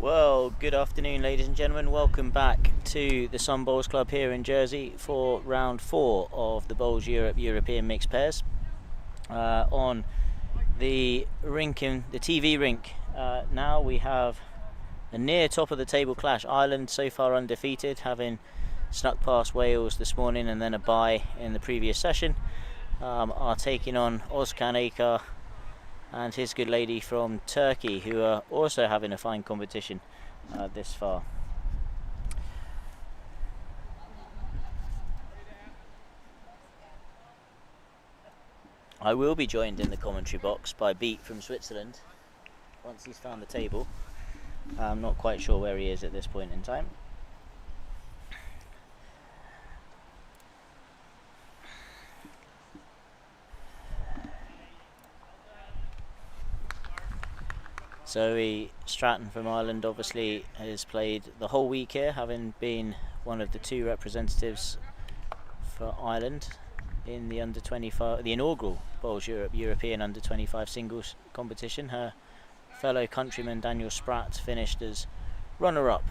Well, good afternoon, ladies and gentlemen. Welcome back to the Sun Bowls Club here in Jersey for round 4 of the Bowls Europe European Mixed Pairs on the rink in the TV rink. Now we have a near top of the table clash. Ireland so far undefeated, having snuck past Wales this morning and then a bye in the previous session, are taking on Özkan Akar and his good lady from Turkey, who are also having a fine competition this far. I will be joined in the commentary box by Beat from Switzerland once he's found the table. I'm not quite sure where he is at this point in time. Zoe Stratton from Ireland obviously has played the whole week here, having been one of the 2 representatives for Ireland in the under-25, the inaugural Bowls Europe European under-25 singles competition. Her fellow countryman Daniel Spratt finished as runner-up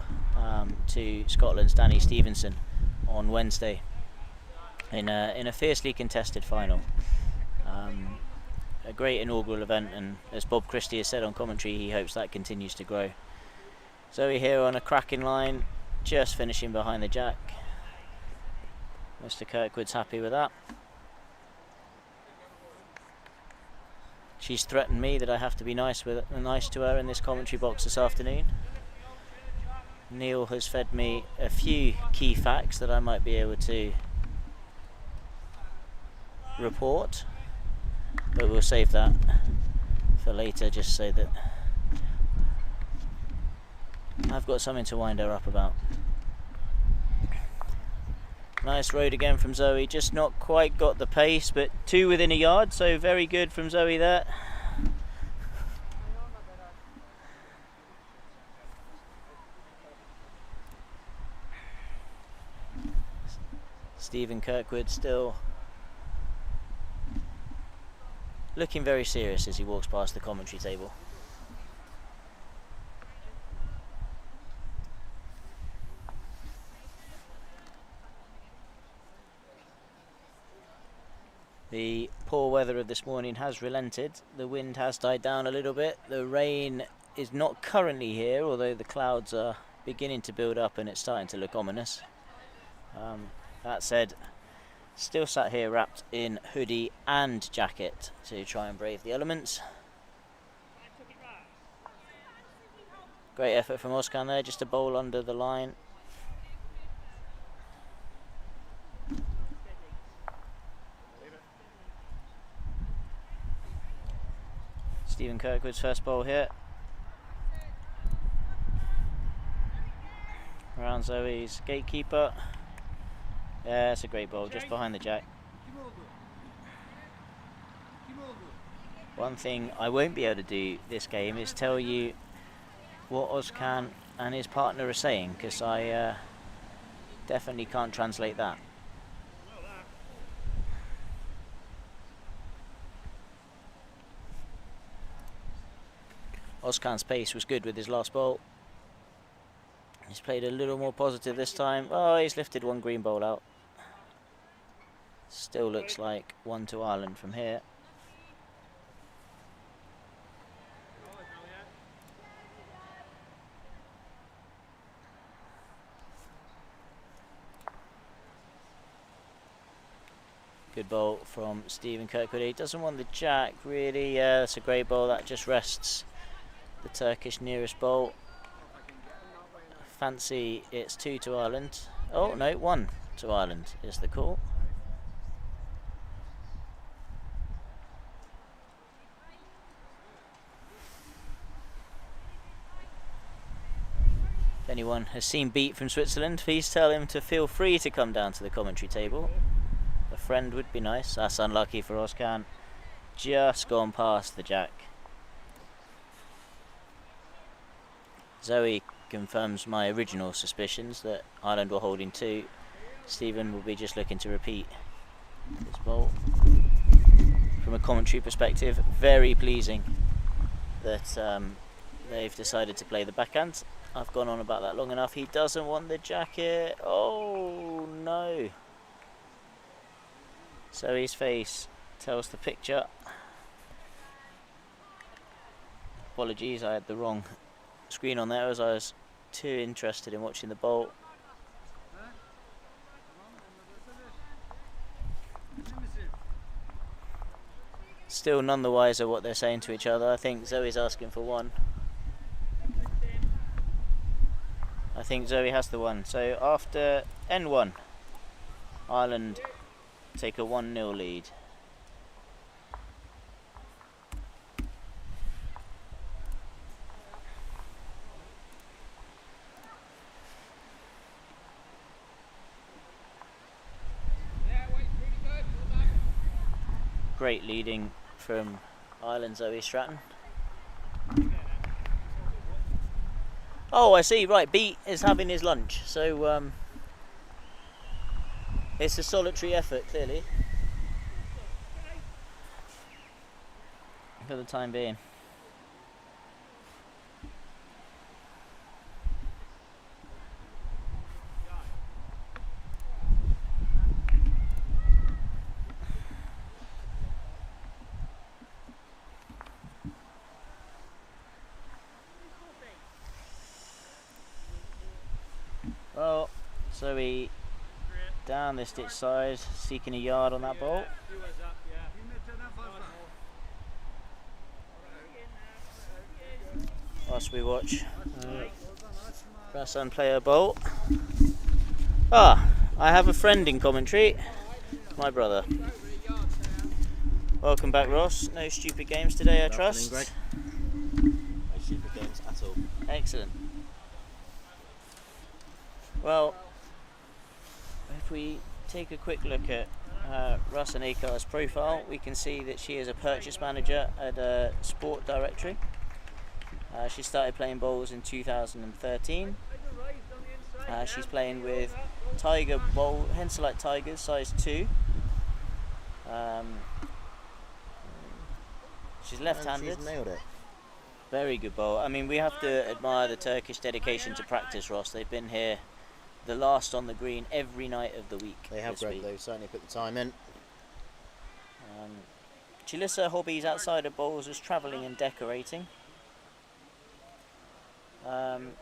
to Scotland's Danny Stevenson on Wednesday in a fiercely contested final. A great inaugural event, and as Bob Christie has said on commentary, he hopes that continues to grow. Zoe here on a cracking line, just finishing behind the jack. Mr. Kirkwood's happy with that. She's threatened me that I have to be nice to her in this commentary box this afternoon. Neil has fed me a few key facts that I might be able to report, but we'll save that for later, just so that I've got something to wind her up about. Nice road again from Zoe, just not quite got the pace, but 2 within a yard, so very good from Zoe there. Stephen Kirkwood still looking very serious as he walks past the commentary table. The poor weather of this morning has relented. The wind has died down a little bit. The rain is not currently here, although the clouds are beginning to build up and it's starting to look ominous. That said, still sat here wrapped in hoodie and jacket to try and brave the elements. Great effort from Özkan there, just a bowl under the line. Stephen Kirkwood's first bowl here. Around Zoe's gatekeeper. Yeah, it's a great bowl, just behind the jack. One thing I won't be able to do this game is tell you what Özkan and his partner are saying, because I definitely can't translate that. Özkan's pace was good with his last bowl. He's played a little more positive this time. Oh, he's lifted one green bowl out. Still looks like 1 to Ireland from here. Good bowl from Stephen Kirkwood. He doesn't want the jack really. Yeah, that's a great bowl. That just rests the Turkish nearest bowl. Fancy it's 2 to Ireland. Oh no, 1 to Ireland is the call. If anyone has seen Beat from Switzerland, please tell him to feel free to come down to the commentary table. A friend would be nice. That's unlucky for Özkan. Just gone past the jack. Zoe confirms my original suspicions that Ireland were holding 2. Stephen will be just looking to repeat this bowl. From a commentary perspective, very pleasing that they've decided to play the backhand. I've gone on about that long enough. He doesn't want the jacket. Oh no. Zoe's face tells the picture. Apologies, I had the wrong screen on there as I was too interested in watching the bolt. Still none the wiser what they're saying to each other. I think Zoe's asking for one. I think Zoe has the one. So after N1, Ireland take a 1-0 lead. Great leading from Ireland, Zoe Stratton. Oh, I see, right, Beat is having his lunch, so it's a solitary effort, clearly, for the time being. Well, Zoe down the stitch side, seeking a yard on that bolt. Whilst we watch Rasan play a bolt. Ah, I have a friend in commentary, my brother. Welcome back, Ross. No stupid games today, I trust. Greg. No stupid games at all. Excellent. Well, if we take a quick look at Rasan Akar's profile, we can see that she is a purchase manager at a sport directory. She started playing bowls in 2013. She's playing with Tiger bowl, Henselite Tigers, size 2. She's left-handed. She's nailed it. Very good bowl. I mean, we have to admire the Turkish dedication to practice, Ross. They've been here, the last on the green, every night of the week. They have, Greg, though. Certainly put the time in. She lists her hobbies outside of bowls as travelling and decorating. And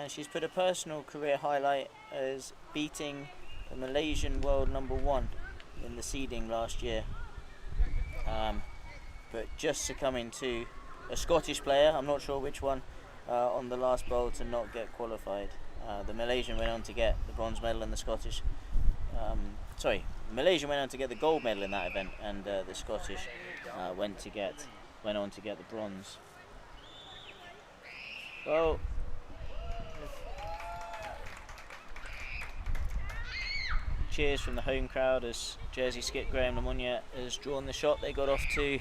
she's put a personal career highlight as beating the Malaysian world #1 in the seeding last year. But just succumbing to a Scottish player, I'm not sure which one, on the last bowl to not get qualified. The Malaysian went on to get the bronze medal and the Scottish... the Malaysian went on to get the gold medal in that event, and the Scottish went on to get the bronze. Well, cheers from the home crowd as Jersey skip Graham Lamonia has drawn the shot. They got off to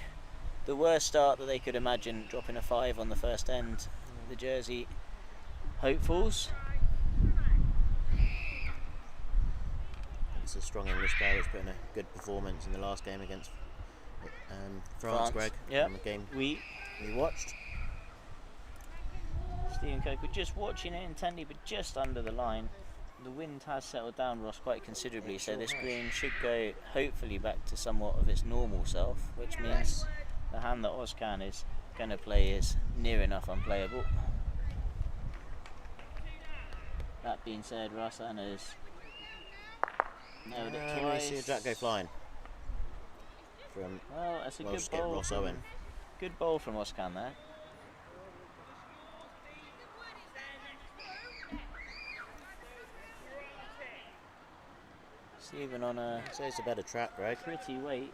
the worst start that they could imagine, dropping a 5 on the first end. The Jersey hopefuls. It's a strong English player who's put in a good performance in the last game against France, Greg. Yeah, the game we watched. Stephen Kirk, we're just watching it intently, but just under the line. The wind has settled down, Ross, quite considerably, so this green should go hopefully back to somewhat of its normal self, which means the hand that Ozcan is going to play is near enough unplayable. That being said, Rasan has nailed it twice. See a jack go flying from well, that's a good skip bowl. Ross Owen. Good bowl from Ozcan there. Even on a so it's a better track, Greg. Pretty weight.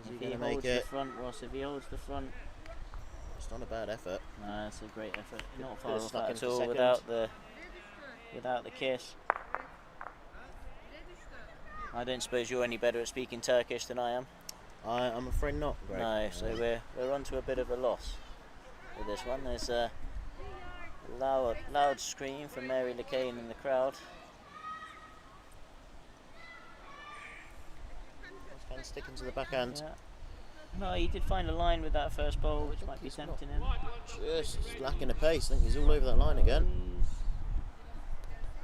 Is If he holds the front, Ross, if he holds the front, it's not a bad effort. No, it's a great effort. Not far Could've off stuck that in at for all second. without the kiss. I don't suppose you're any better at speaking Turkish than I am. I'm afraid not, Greg. No, so we're on to a bit of a loss with this one. There's a loud scream from Mary LeCain in the crowd. Kind of sticking to the backhand. Yeah. No, he did find a line with that first bowl, which might be tempting him. Just lacking the pace. I think he's all over that line again.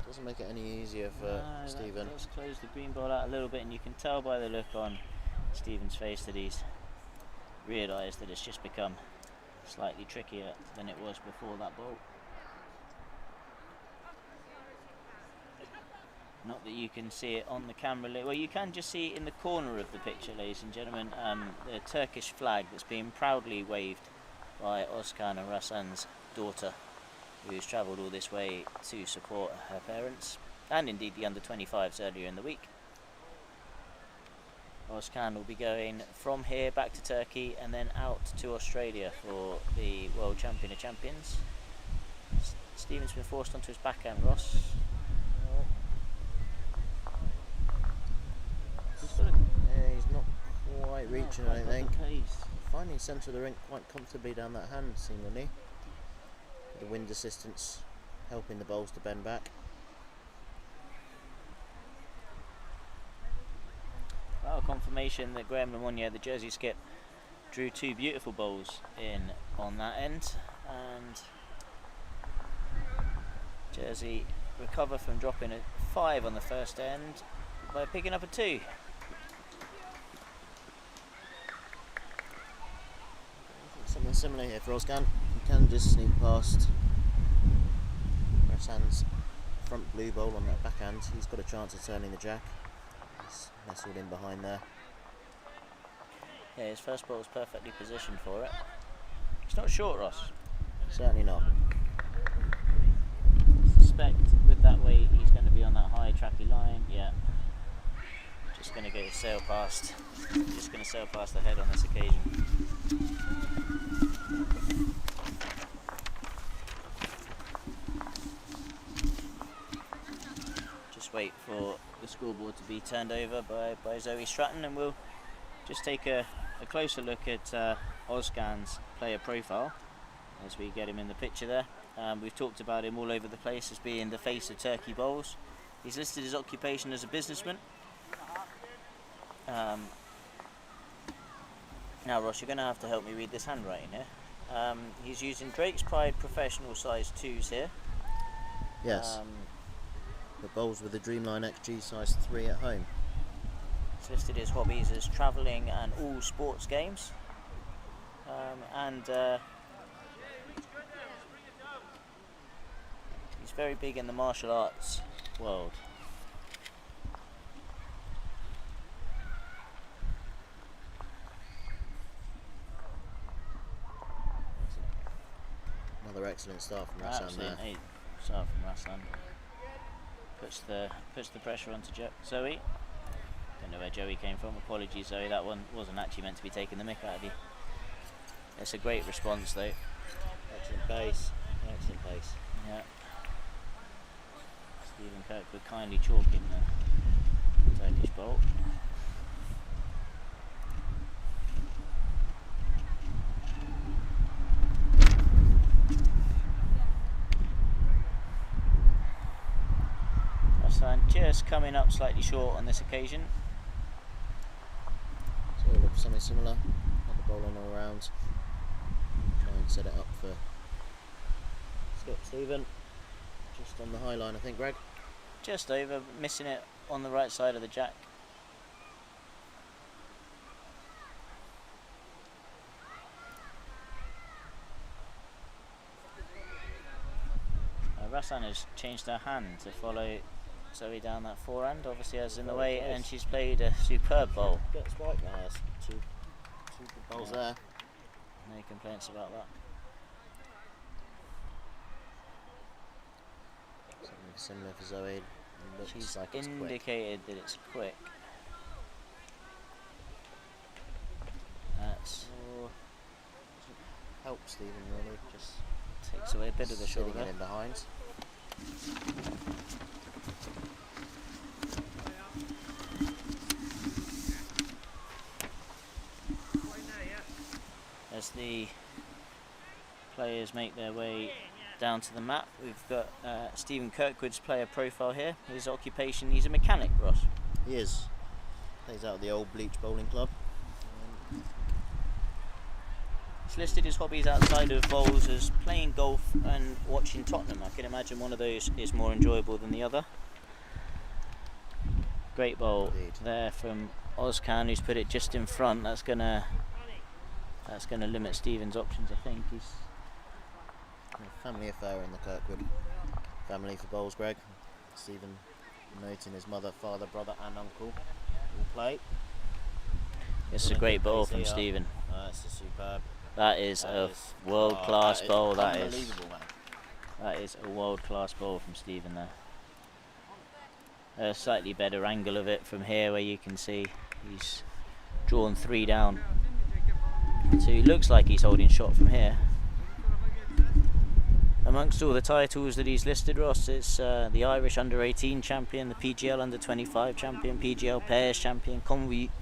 Doesn't make it any easier for Stephen. That does close the green ball out a little bit, and you can tell by the look on Stephen's face that he's realised that it's just become slightly trickier than it was before that bowl. Not that you can see it on the camera. Well, you can just see in the corner of the picture, ladies and gentlemen, the Turkish flag that's being proudly waved by Özkan and Rasan's daughter, who's travelled all this way to support her parents, and indeed the under-25s earlier in the week. Özkan will be going from here back to Turkey and then out to Australia for the World Champion of Champions. Stephen's been forced onto his backhand, Ross. He's not quite reaching, I think. Finding centre of the rink quite comfortably down that hand, seemingly. The wind assistance helping the bowls to bend back. Well, confirmation that Graham Lemonnier, the Jersey skip, drew two beautiful bowls in on that end, and Jersey recover from dropping a 5 on the first end by picking up a 2. Something similar here for Özkan. He can just sneak past Rasan's front blue bowl on that backhand. He's got a chance of turning the jack. He's nestled in behind there. Yeah, his first ball was perfectly positioned for it. It's not short, Ross. Certainly not. I suspect with that weight he's going to be on that high tracky line. Yeah. Just going to go sail past. Just going to sail past the head on this occasion. Just wait for the scoreboard to be turned over by Zoe Stratton, and we'll just take a closer look at Özkan's player profile as we get him in the picture there. We've talked about him all over the place as being the face of Turkey bowls. He's listed his occupation as a businessman. Now, Ross, you're going to have to help me read this handwriting here. He's using Drake's Pride professional size 2s here. Yes. The bowls with the Dreamline XG size 3 at home. He's listed his hobbies as travelling and all sports games. He's very big in the martial arts world. Another excellent start from Rasan there. Start from Rasan. Puts the pressure onto Zoe. Don't know where Joey came from. Apologies, Zoe. That one wasn't actually meant to be taking the mick out of you. It's a great response, though. Excellent pace. Excellent pace. Yeah. Stephen Kirkwood kindly chalking the Turkish bowl. Just coming up slightly short on this occasion. So we'll look for something similar on the bowling all round. Try and set it up for Stephen. Just on the high line, I think, Greg. Just over, missing it on the right side of the jack. Rasan has changed her hand to follow Zoe down that forehand, obviously as in the way, and she's played a superb bowl. Gets right now, two good bowls there. No complaints about that. Something similar for Zoe. She's like it's indicated that it's quick. That's helps Stephen really, just takes away a bit of the shoulder. It in behind. As the players make their way down to the mat, we've got Stephen Kirkwood's player profile here. His occupation, he's a mechanic, Ross. He is. Plays out at the old Bleach Bowling Club. listed his hobbies outside of bowls as playing golf and watching Tottenham. I can imagine one of those is more enjoyable than the other. Great bowl there from Ozcan, who's put it just in front. That's gonna limit Stephen's options, I think. He's a family affair in the Kirkwood family for bowls, Greg. Stephen noting his mother, father, brother and uncle all play. This is a great bowl from Stephen. That's a superb. That is a world-class bowl. That is unbelievable, man. That is a world-class bowl from Stephen there. A slightly better angle of it from here, where you can see he's drawn 3 down. So it looks like he's holding shot from here. Amongst all the titles that he's listed, Ross, it's the Irish Under-18 champion, the PGL Under-25 champion, PGL Pairs champion,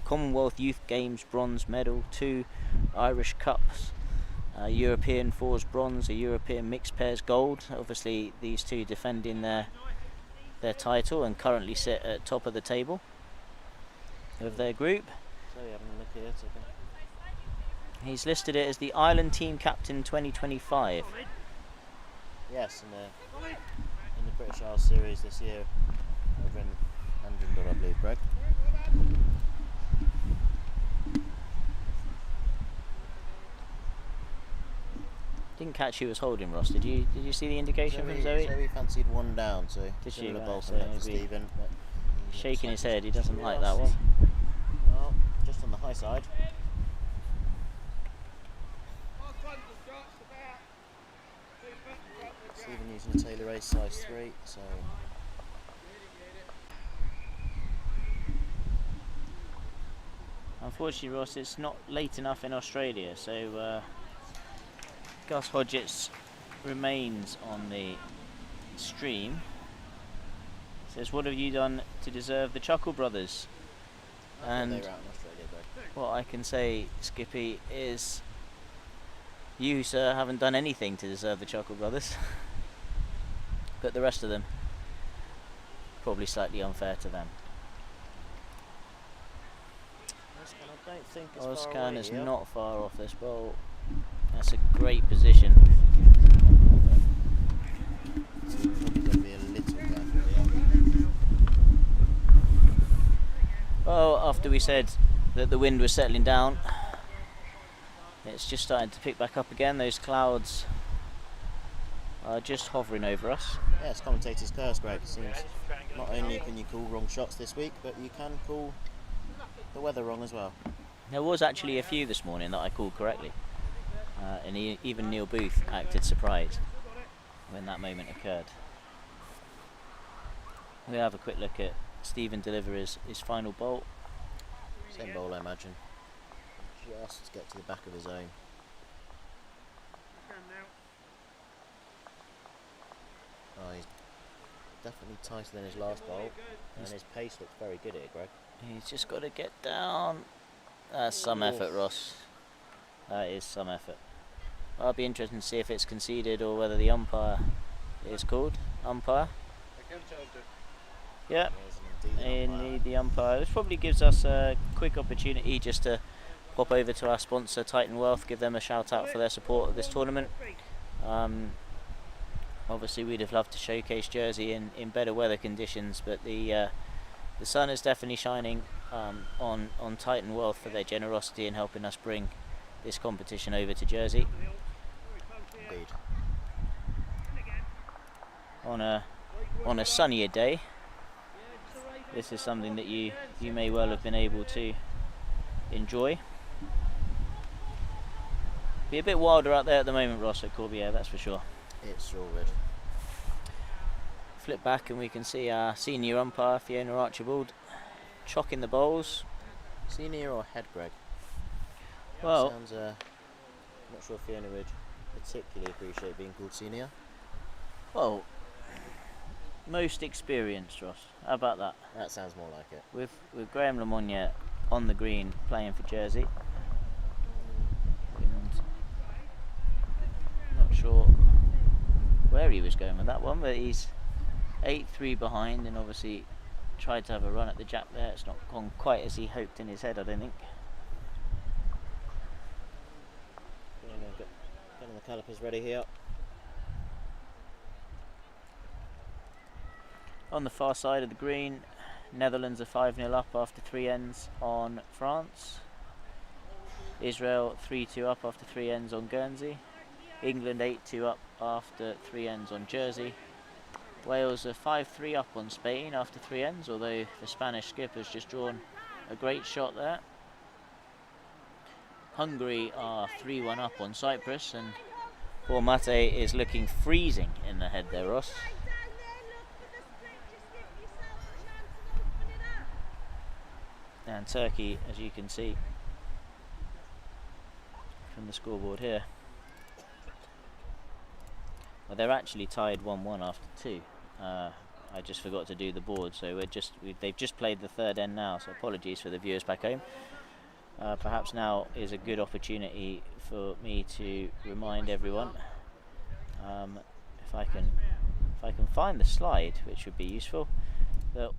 Commonwealth Youth Games bronze medal, 2 Irish Cups, European Fours bronze, a European Mixed Pairs gold. Obviously these two defending their title and currently sit at top of the table of their group. So you're having a look here. He's listed it as the Ireland Team Captain 2025. Yes, in the British Isles Series this year over in Andrindle, I believe, Greg. Didn't catch who was holding, Ross. Did you see the indication from Zoe? Zoe fancied 1 down, so did she? Right, Bowl so for Stephen. Shaking his head, he doesn't like that one. Well, just on the high side. Stephen using a Taylor Ace size 3, so unfortunately, Ross, it's not late enough in Australia, so Gus Hodgetts remains on the stream. Says, what have you done to deserve the Chuckle Brothers? And they were out in Australia, though. What I can say, Skippy, is you, sir, haven't done anything to deserve the Chuckle Brothers. But the rest of them, probably slightly unfair to them. I don't think it's Ozcan is here. not far off this bowl. That's a great position. Probably going to be a little careful here. Well, after we said that the wind was settling down, it's just starting to pick back up again. Those clouds are just hovering over us. Yes, commentator's curse, Greg. It seems not only can you call wrong shots this week, but you can call the weather wrong as well. There was actually a few this morning that I called correctly. And even Neil Booth acted surprised when that moment occurred. We'll have a quick look at Stephen deliver his final bolt. Same bowl, I imagine. Just to get to the back of his own. Oh, he's definitely tighter than his last bowl, and his pace looks very good here, Greg. He's just got to get down. That's some effort, Ross. That is some effort. Well, I'll be interested to see if it's conceded or whether the umpire is called. Umpire? Yeah, indeed the umpire. This probably gives us a quick opportunity just to pop over to our sponsor, Titan Wealth, give them a shout out for their support of this tournament. Obviously we'd have loved to showcase Jersey in better weather conditions, but the sun is definitely shining on Titan Wealth for their generosity in helping us bring this competition over to Jersey. Indeed. On a sunnier day, this is something that you may well have been able to enjoy. Be a bit wilder out there at the moment, Ross, at Corbière, that's for sure. It's sure would. Flip back and we can see our senior umpire, Fiona Archibald, chocking the bowls. Senior or head, Greg? Well, sounds, not sure Fiona would particularly appreciate being called senior. Well, most experienced, Ross. How about that? That sounds more like it. With Graham Lemonnier on the green playing for Jersey. And not sure where he was going with that one, but he's 8-3 behind and obviously tried to have a run at the jab there. It's not gone quite as he hoped in his head, I don't think. Fiona calipers ready here. On the far side of the green, Netherlands are 5-0 up after 3 ends on France. Israel 3-2 up after 3 ends on Guernsey. England 8-2 up after 3 ends on Jersey. Wales are 5-3 up on Spain after 3 ends, although the Spanish skipper's just drawn a great shot there. Hungary are 3-1 up on Cyprus, and poor Mate is looking freezing in the head there, Ross. And Turkey, as you can see from the scoreboard here, well, they're actually tied 1-1 after 2. I just forgot to do the board, so they've just played the 3rd end now, so apologies for the viewers back home. Perhaps now is a good opportunity for me to remind everyone, if I can find the slide, which would be useful, that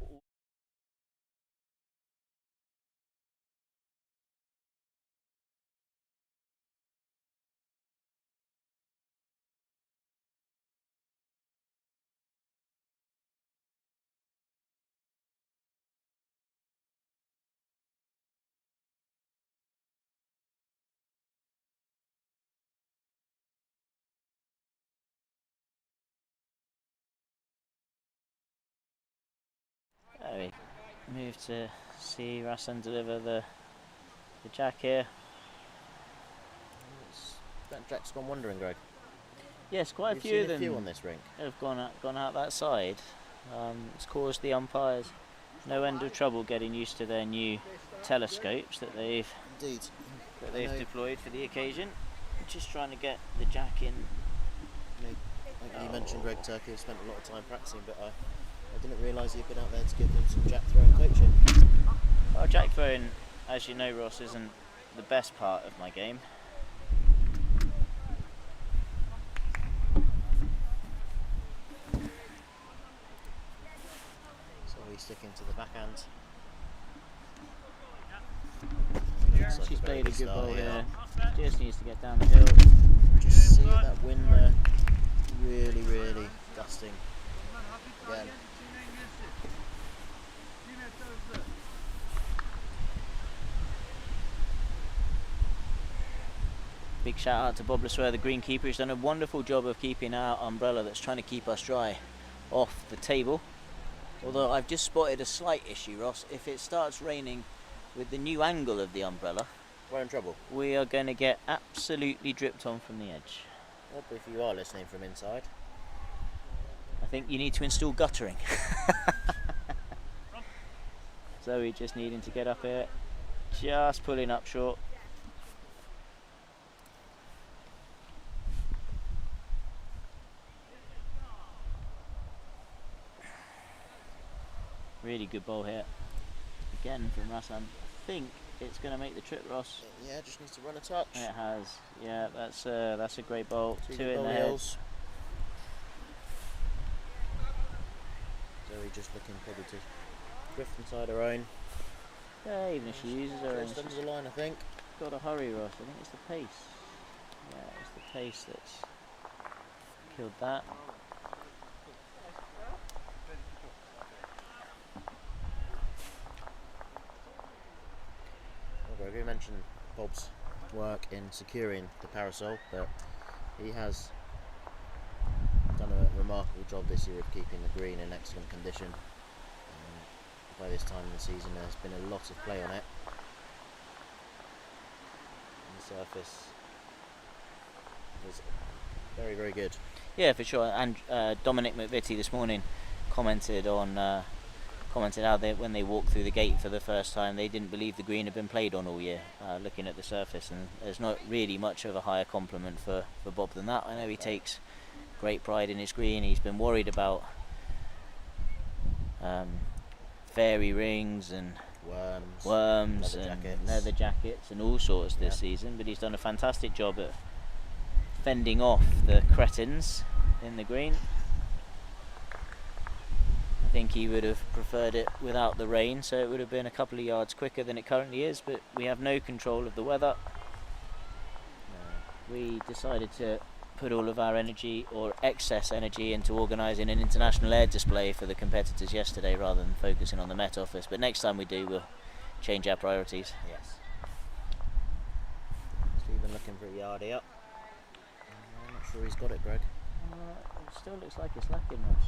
we move to see Rasan deliver the jack here. That jack's gone wandering, Greg. Yes, quite You've a few seen of them a few on this rink. have gone out that side. It's caused the umpires no end of trouble getting used to their new telescopes that they've deployed for the occasion. Just trying to get the jack in. Like you mentioned, Greg, Turkey have spent a lot of time practicing, but I didn't realise you'd been out there to give them some jack throwing coaching. Well, jack throwing, as you know, Ross, isn't the best part of my game. So we sticking to the backhand. She's played a good ball here. Just needs to get down the hill. Just see that wind there. Really, really gusting again. Big shout out to Bob Lasware, the greenkeeper. He's done a wonderful job of keeping our umbrella that's trying to keep us dry off the table. Although I've just spotted a slight issue, Ross. If it starts raining with the new angle of the umbrella, we're in trouble. We are going to get absolutely dripped on from the edge. What if you are listening from inside? I think you need to install guttering. Zoe just needing to get up here, just pulling up short. Really good ball here. Again from Rasan. I think it's going to make the trip, Ross. Yeah, just needs to run a touch. It has. Yeah, that's a great ball. Two in the head. Zoe just looking probably to drift inside her own. Yeah, even if she uses her own. Just under the line, I think. Got to hurry, Ross. I think it's the pace. Yeah, it's the pace that's killed that. We mentioned Bob's work in securing the parasol, but he has done a remarkable job this year of keeping the green in excellent condition. By this time in the season there's been a lot of play on it. And the surface is very, very good. Yeah, for sure. And Dominic McVitie this morning commented how when they walked through the gate for the first time, they didn't believe the green had been played on all year, looking at the surface, and there's not really much of a higher compliment for Bob than that. I know he takes great pride in his green. He's been worried about fairy rings and worms and leather jackets and all sorts this season, but he's done a fantastic job at fending off the cretins in the green. I think he would have preferred it without the rain, so it would have been a couple of yards quicker than it currently is, but we have no control of the weather. We decided to put all of our energy or excess energy into organising an international air display for the competitors yesterday rather than focusing on the Met Office. But next time we do, we'll change our priorities. Yes. Stephen looking for a yardie up. I'm not sure he's got it, Greg. It still looks like it's lacking, Ross.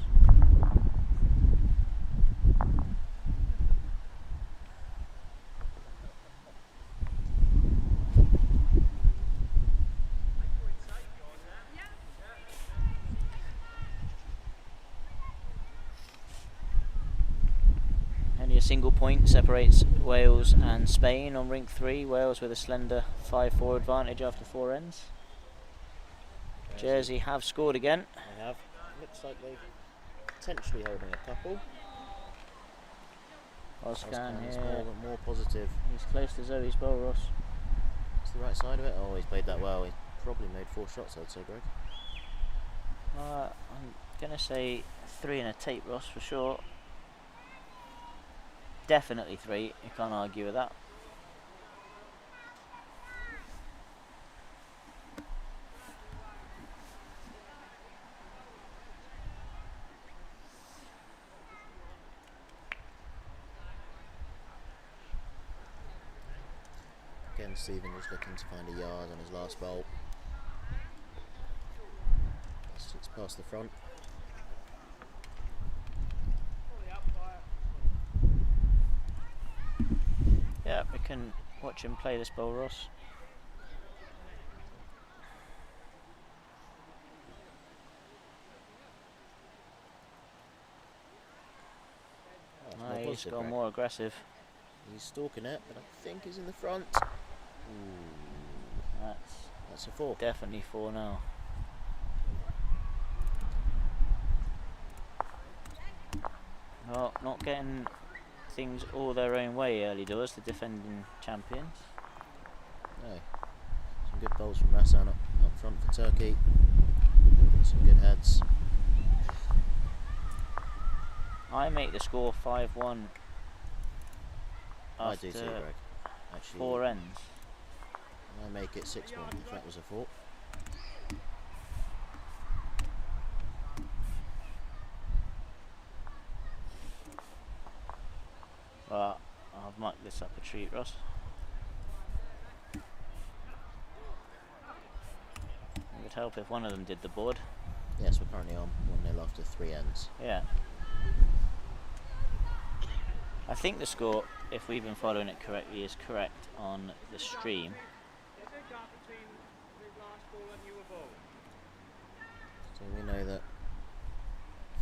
Only a single point separates Wales and Spain on rink 3. Wales with a slender 5-4 advantage after 4 ends. Jersey have scored again. They have. Looks like they're potentially holding a couple. Oscan is here. more positive. He's close to Zoe's bowl, Ross. It's the right side of it. Oh, he's played that well. He probably made 4 shots, I'd say, Greg. I'm going to say 3 and a tape, Ross, for sure. Definitely 3. You can't argue with that. Again, Stephen just looking to find a yard on his last bowl. It's past the front. Yeah, we can watch him play this bowl, Ross. Oh, he's gone more aggressive. He's stalking it, but I think he's in the front. Ooh. That's a 4. Definitely 4 now. Well, not getting things all their own way early doors, the defending champions. No. Some good bowls from Rassan up front for Turkey. Building some good heads. I make the score 5-1 I do too, after Greg. Actually, 4 ends. I make it 6-1 if that was a 4. Well, I've mucked this up a treat, Ross. It would help if one of them did the board. Yes, we're currently on 1-0 after 3 ends. Yeah. I think the score, if we've been following it correctly, is correct on the stream. So we know that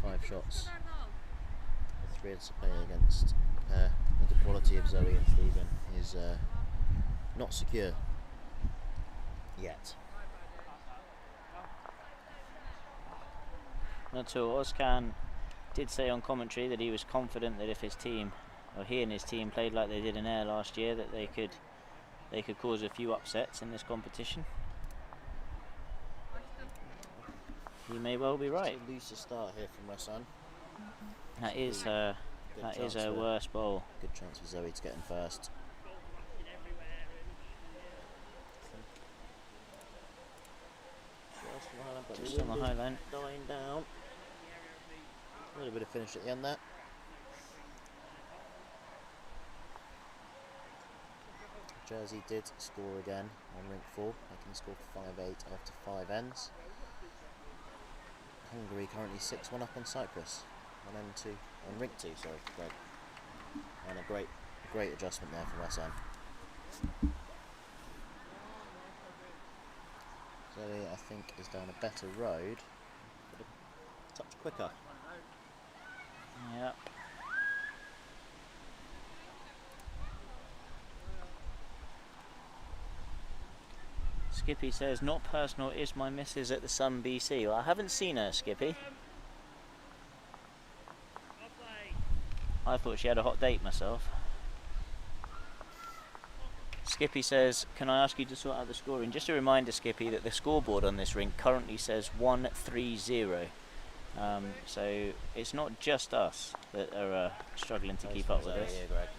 5 shots, the 3 heads to play against a pair with the quality of Zoe and Stephen is not secure yet. Not at all. Oscan did say on commentary that he was confident that if his team, or he and his team, played like they did in air last year, that they could cause a few upsets in this competition. He may well be right. It's a looser start here from Rassan. That is her worst bowl. Good chance for Zoe to get in first. Just on the high line. Dying down. A little bit of finish at the end there. Jersey did score again on rink 4, making the score 5-8 after 5 ends. Hungary currently 6-1 up on Cyprus on N2, on rink 2, sorry, Greg. And a great adjustment there from Rassan. Zoe, I think, is down a better road, but a touch quicker. Yep. Skippy says, not personal, is my missus at the Sun BC? Well, I haven't seen her, Skippy. I thought she had a hot date myself. Skippy says, can I ask you to sort out the scoring? Just a reminder, Skippy, that the scoreboard on this rink currently says 1-3-0. So it's not just us that are struggling to keep up with this. Here, Greg.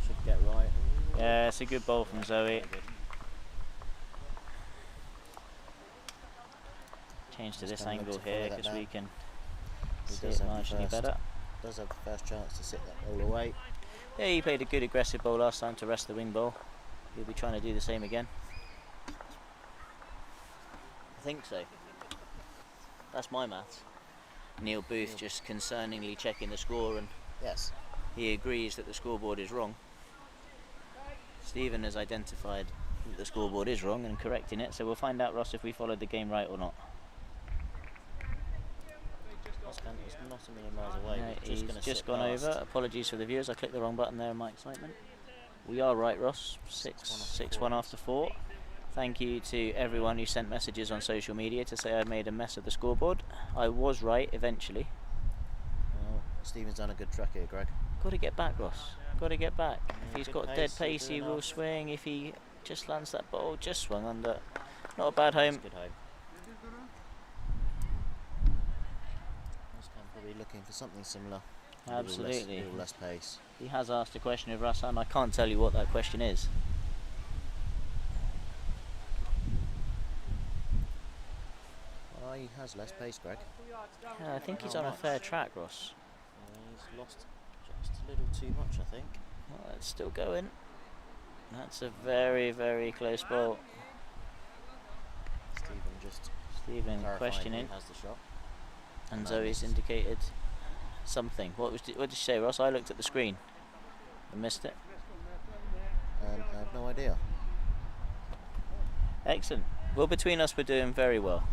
Should get right. Yeah, it's a good bowl from Zoe. Change to Just this kinda look angle to follow here that because down. we can He see does it have the marginally first- better. Does have the first chance to sit that ball away. Yeah, he played a good aggressive ball last time to rest the wing ball. He'll be trying to do the same again. I think so. That's my maths. Neil Booth just concerningly checking the score, and Yes. he agrees that the scoreboard is wrong. Stephen has identified that the scoreboard is wrong and correcting it, so we'll find out, Ross, if we followed the game right or not. Oscan is not a million miles away. No, He's he's gonna just sit gone past. over. Apologies for the viewers, I clicked the wrong button there in my excitement. We are right, Ross. 6-1 after 4. Thank you to everyone who sent messages on social media to say I made a mess of the scoreboard. I was right eventually. Well, Stephen's done a good track here, Greg. Got to get back, Ross. Got to get back. If he's good got pace, dead he'll pace, do he will enough. swing. If he just lands that ball, just swung under. Not a bad home. That's good home. Oscan probably looking for something similar. Absolutely. A little less pace. He has asked a question of Russ, and I can't tell you what that question is. Well, he has less pace, Greg. Yeah, I think he's How on a much? fair track, Ross. He's lost just a little too much, I think. Well, it's still going. That's a very, very close ball. Stephen just Stephen clarifying questioning, who has the shot. and No, Zoe's misses. indicated something. What did you say, Ross? I looked at the screen and missed it. I have no idea. Excellent. Well, between us, we're doing very well.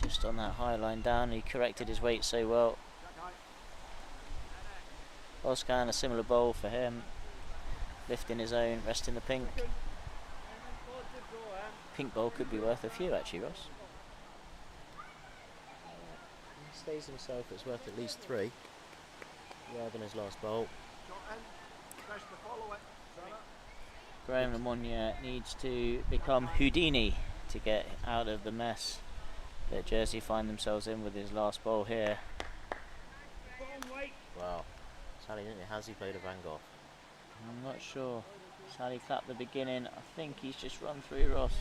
Just on that high line down, he corrected his weight so well. Oscar, a similar bowl for him. Lifting his own, resting the pink. Pink bowl could be worth a few, actually, Ross. He stays himself, it's worth at least 3. Rather than his last bowl. Graham Lamonia needs to become Houdini to get out of the mess that Jersey find themselves in with his last bowl here. Wow. Sally, has he played a Van Gogh? I'm not sure. Sally clapped the beginning. I think he's just run through Ross.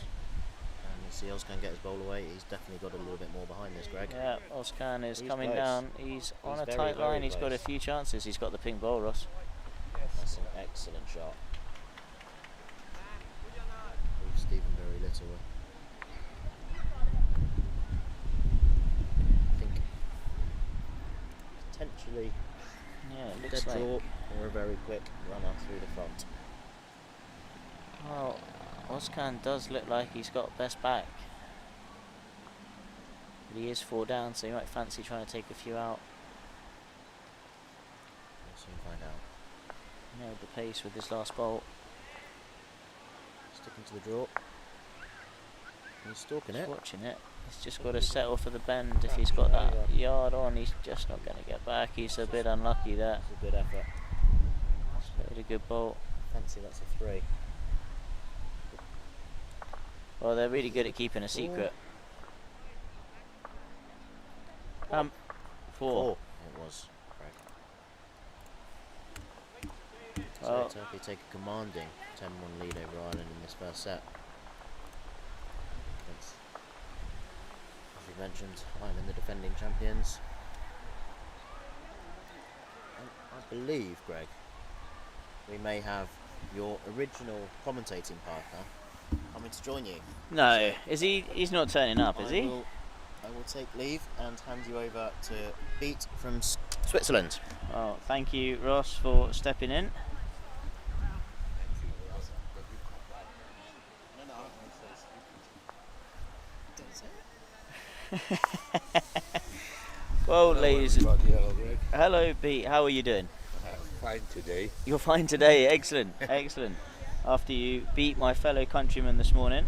And you see Oscan get his bowl away. He's definitely got a little bit more behind this, Greg. Yeah, Oscan is He's coming close. down. He's on a very, tight very line. He's got a close. few chances. He's got the pink ball, Ross. That's an excellent shot. Leaves Stephen very little. I think potentially Yeah, it a looks dead like. draw or a very quick runner through the front. Well, Oscan does look like he's got best back. But he is 4 down, so he might fancy trying to take a few out. We'll soon find out. Nailed the pace with his last bolt. Sticking to the draw. He's stalking He's it. watching it. He's just got to settle for the bend. If he's got that yard on, he's just not going to get back. He's a bit unlucky there. It's a good effort. Played a good bolt. Fancy that's a 3. Well, they're really good at keeping a secret. 4. 4 it was. Well, So Turkey take a commanding 10-1 lead over Ireland in this first set. Against, as we mentioned, Ireland the defending champions. And I believe, Greg, we may have your original commentating partner coming to join you. no, is he? He's not turning up, is he? I will take leave and hand you over to Beat from Switzerland. Well, thank you, Ross, for stepping in. Well, ladies and Hello, Greg. hello, Pete. How are you doing? Fine today. You're fine today. Excellent, excellent. After you beat my fellow countryman this morning.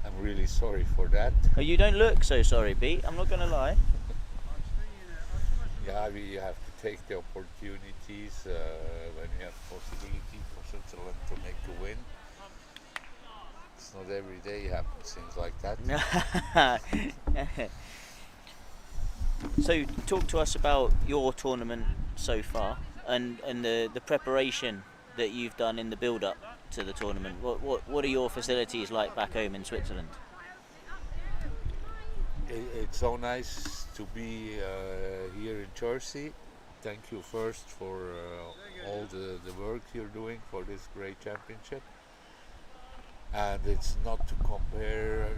I'm really sorry for that. Oh, you don't look so sorry, Pete. I'm not going to lie. Yeah, we have to take the opportunities when we have possibility for Switzerland to make a win. It's not every day happens things like that. So, talk to us about your tournament so far and the preparation that you've done in the build-up to the tournament? What are your facilities like back home in Switzerland? It's so nice to be here in Jersey. Thank you first for all the work you're doing for this great championship. And it's not to compare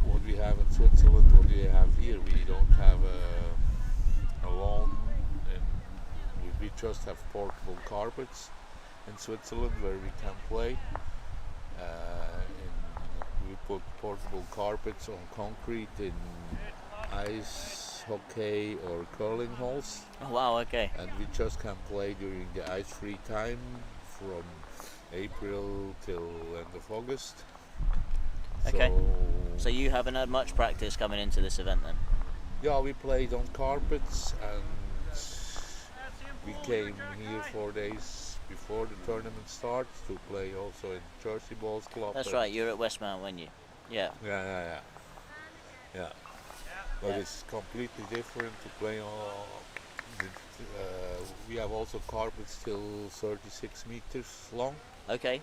what we have in Switzerland, what we have here. We don't have a lawn, and we just have portable carpets in Switzerland where we can play. We put portable carpets on concrete in ice hockey or curling halls. Oh wow, okay. And we just can play during the ice-free time from April till end of August. Okay. So you haven't had much practice coming into this event then? Yeah, we played on carpets, and we came here 4 days before the tournament starts to play also in Jersey Bowls Club. That's right, you're at Westmount, weren't you? Yeah. Yeah. But it's completely different to play on. We have also carpets till 36 meters long. Okay.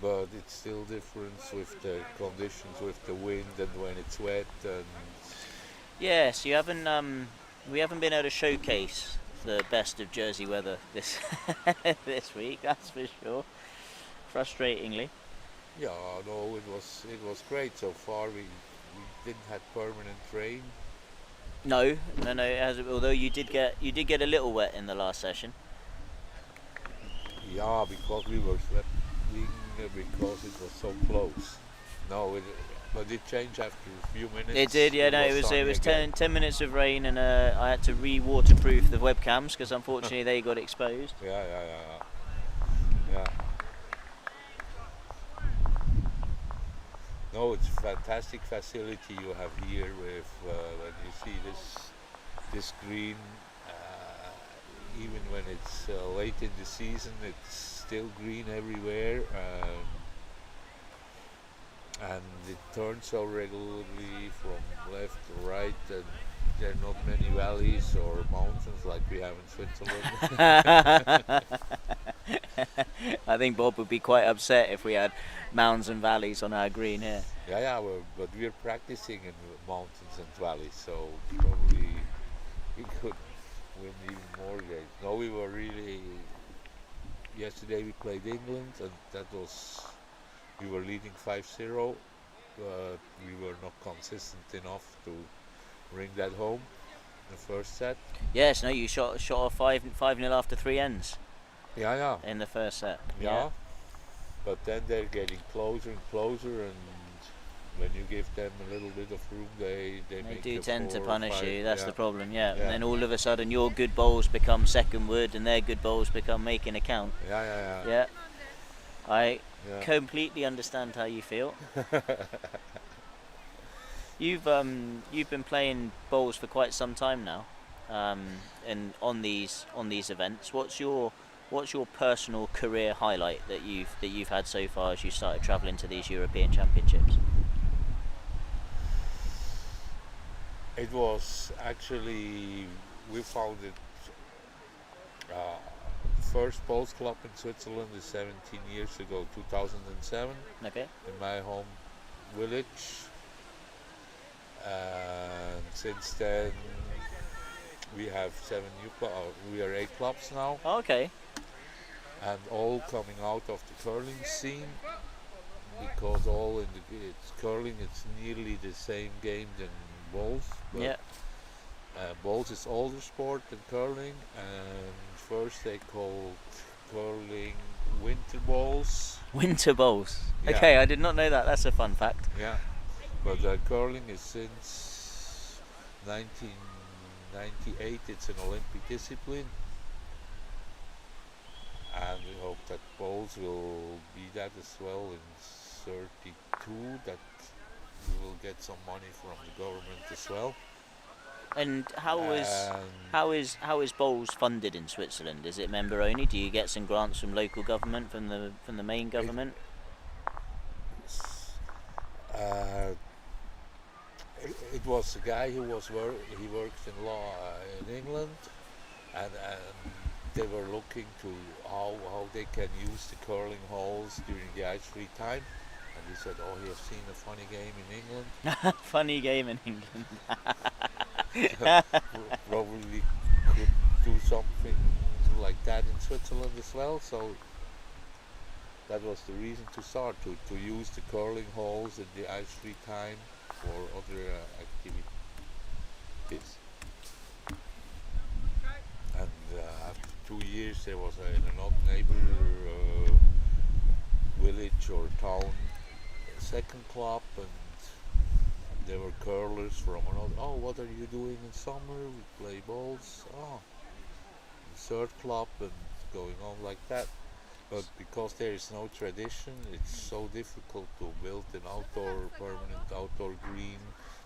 But it's still different with the conditions, with the wind, and when it's wet. And yes, you haven't. We haven't been able to showcase the best of Jersey weather this this week. That's for sure. Frustratingly. yeah, no, it was great so far. We didn't have permanent rain. No. It hasn't, although you did get a little wet in the last session. Yeah, because we were sweating because it was so close. No, but it changed after a few minutes. It did, yeah. No, it was sunny 10 minutes of rain, and I had to re-waterproof the webcams because unfortunately they got exposed. Yeah. No, it's a fantastic facility you have here with when you see this green. Even when it's late in the season, it's still green everywhere, and it turns so regularly from left to right, and there are not many valleys or mountains like we have in Switzerland. I think Bob would be quite upset if we had mountains and valleys on our green here. Yeah, but we're practicing in mountains and valleys, so probably we could win even more games. No, we were really. Yesterday we played England, and we were leading 5-0, but we were not consistent enough to bring that home in the first set. Yes, no, you shot off 5-0 after 3 ends. Yeah. In the first set. Yeah. But then they're getting closer and closer, and when you give them a little bit of room, they make do you tend to 4 or punish 5. you. That's Yeah. the problem. Yeah. Yeah. And then all of a sudden, your good bowls become second word, and their good bowls become making a count. Yeah. Yeah. I Yeah. completely understand how you feel. You've been playing bowls for quite some time now, and on these events. What's your personal career highlight that you've had so far as you started travelling to these European Championships? It was actually, we founded first bowls club in Switzerland is 17 years ago, 2007, Okay. in my home village. And since then, we have 7 new clubs. We are 8 clubs now, Oh, okay. and all coming out of the curling scene. Because it's curling, it's nearly the same game than bowls. But Yeah. bowls is older sport than curling, and first they called curling winter bowls. Winter bowls. Yeah. Okay, I did not know that. That's a fun fact. Yeah, but curling is since 1998. It's an Olympic discipline, and we hope that bowls will be that as well in 32. That we will get some money from the government as well. And how is bowls funded in Switzerland? Is it member only? Do you get some grants from local government, from the main government? It was a guy who he worked in law in England, and they were looking to how they can use the curling holes during the ice-free time. And we said, oh, you have seen a funny game in England? Funny game in England. Probably could do something like that in Switzerland as well. So that was the reason to start, to use the curling holes in the ice-free time for other activities. And after 2 years, there was in another neighbor village or town second club, and there were curlers from another. Oh, what are you doing in summer? We play balls. Oh, third club, and going on like that. But because there is no tradition, it's so difficult to build an permanent outdoor green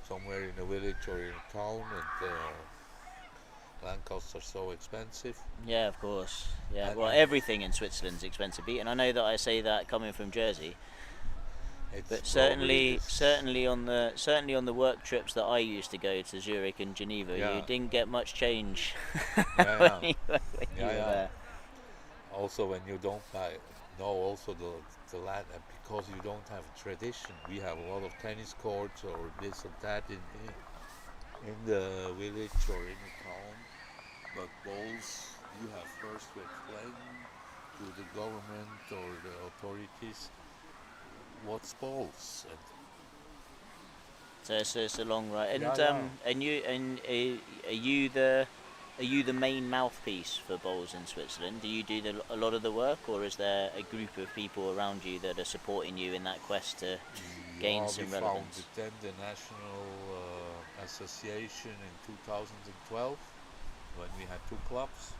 somewhere in a village or in a town, and land costs are so expensive. Yeah, of course. Yeah, And well, everything in Switzerland's expensive, Pete, and I know that I say that coming from Jersey, it's but probably certainly on the work trips that I used to go to Zurich and Geneva, Yeah. you didn't get much change Yeah, when you were there. Also, when you don't know also the land, and because you don't have a tradition, we have a lot of tennis courts or this and that in the village or in the town. But balls, you have first to explain to the government or the authorities what's balls. So it's a long ride. And Yeah. are you the main mouthpiece for bowls in Switzerland? Do you do a lot of the work, or is there a group of people around you that are supporting you in that quest to gain some We relevance? founded then the National Association in 2012 when we had 2 clubs,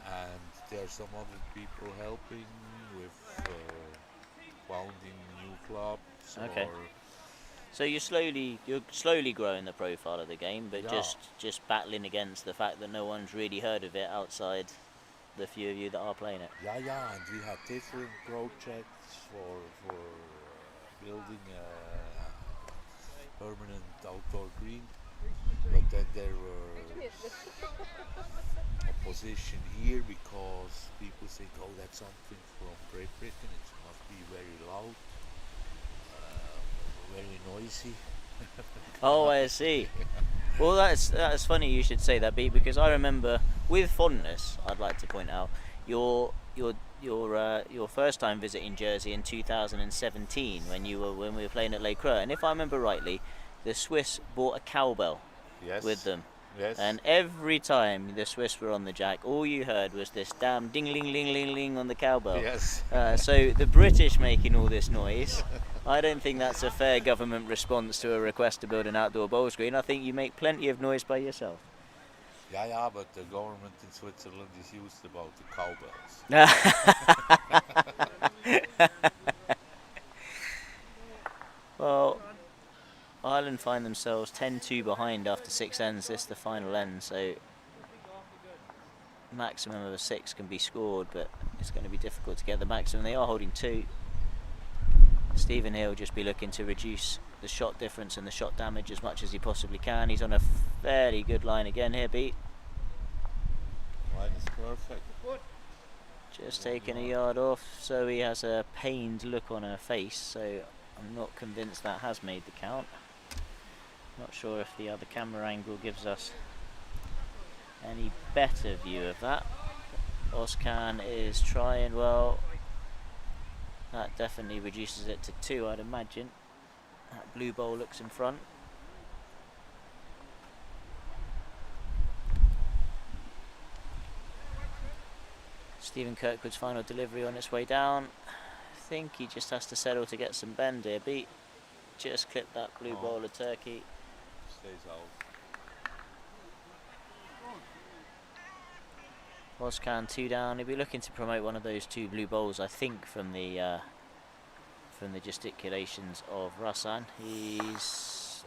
and there are some other people helping with founding new clubs. Okay. Or So you're slowly growing the profile of the game, but Yeah. just battling against the fact that no one's really heard of it outside the few of you that are playing it. yeah, and we had different projects for building a permanent outdoor green, but then there were opposition here because people think, oh, that's something from Great Britain, it must be very loud, very noisy. Oh, I see. Well, that's funny you should say that, Pete, because I remember with fondness, I'd like to point out your first time visiting Jersey in 2017 when we were playing at Lake Creux, and if I remember rightly, the Swiss bought a cowbell Yes. with them. Yes. And every time the Swiss were on the jack, all you heard was this damn ding-ling-ling-ling-ling on the cowbell. Yes. So the British making all this noise, I don't think that's a fair government response to a request to build an outdoor bowl screen. I think you make plenty of noise by yourself. Yeah, but the government in Switzerland is used about the cowbells. Well, Ireland find themselves 10-2 behind after 6 ends. This is the final end, so maximum of a 6 can be scored, but it's going to be difficult to get the maximum. They are holding 2. Stephen Hill just be looking to reduce the shot difference and the shot damage as much as he possibly can. He's on a fairly good line again here, Pete. Line is perfect. Just taking a yard off, so he has a pained look on her face, so I'm not convinced that has made the count. Not sure if the other camera angle gives us any better view of that. Oscan is trying, well, that definitely reduces it to 2, I'd imagine. That blue bowl looks in front. Stephen Kirkwood's final delivery on its way down. I think he just has to settle to get some bend here. Beat. Just clip that blue bowl of turkey. Stays out. Oscan 2 down. He'll be looking to promote one of those 2 blue bowls, I think, from the gesticulations of Rassan. He's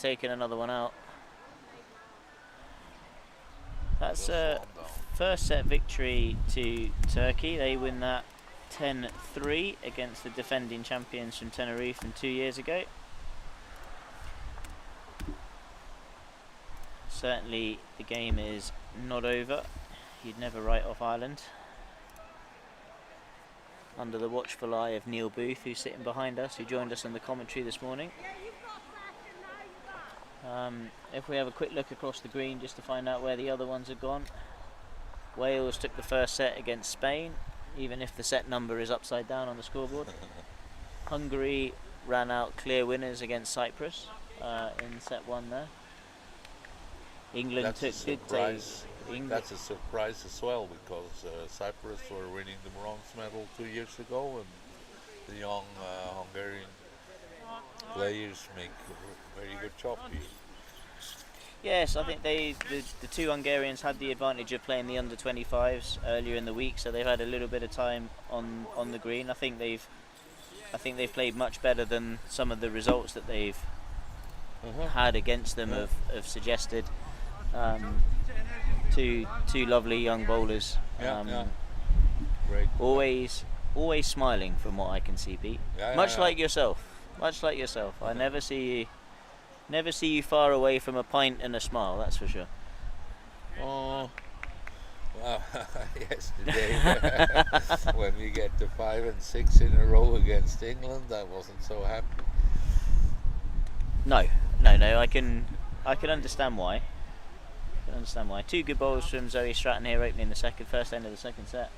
taken another one out. That's a first set victory to Turkey. They win that 10-3 against the defending champions from Tenerife from 2 years ago. Certainly the game is not over. You'd never write off Ireland. Under the watchful eye of Neil Booth, who's sitting behind us, who joined us in the commentary this morning. If we have a quick look across the green just to find out where the other ones have gone. Wales took the first set against Spain, even if the set number is upside down on the scoreboard. Hungary ran out clear winners against Cyprus in set 1 there. England took good days. That's a surprise as well, because Cyprus were winning the bronze medal 2 years ago, and the young Hungarian players make a very good job here. Yes, I think the two Hungarians had the advantage of playing the under 25s earlier in the week, so they've had a little bit of time on the green. I think they've played much better than some of the results that they've had against them have suggested. Two lovely young bowlers. Great. Always smiling from what I can see, Pete. Much like yourself. I never see you far away from a pint and a smile. That's for sure. Oh, well, yesterday when we get to 5 and 6 in a row against England, I wasn't so happy. No. I can understand why. Two good bowls from Zoe Stratton here, opening the first end of the second set.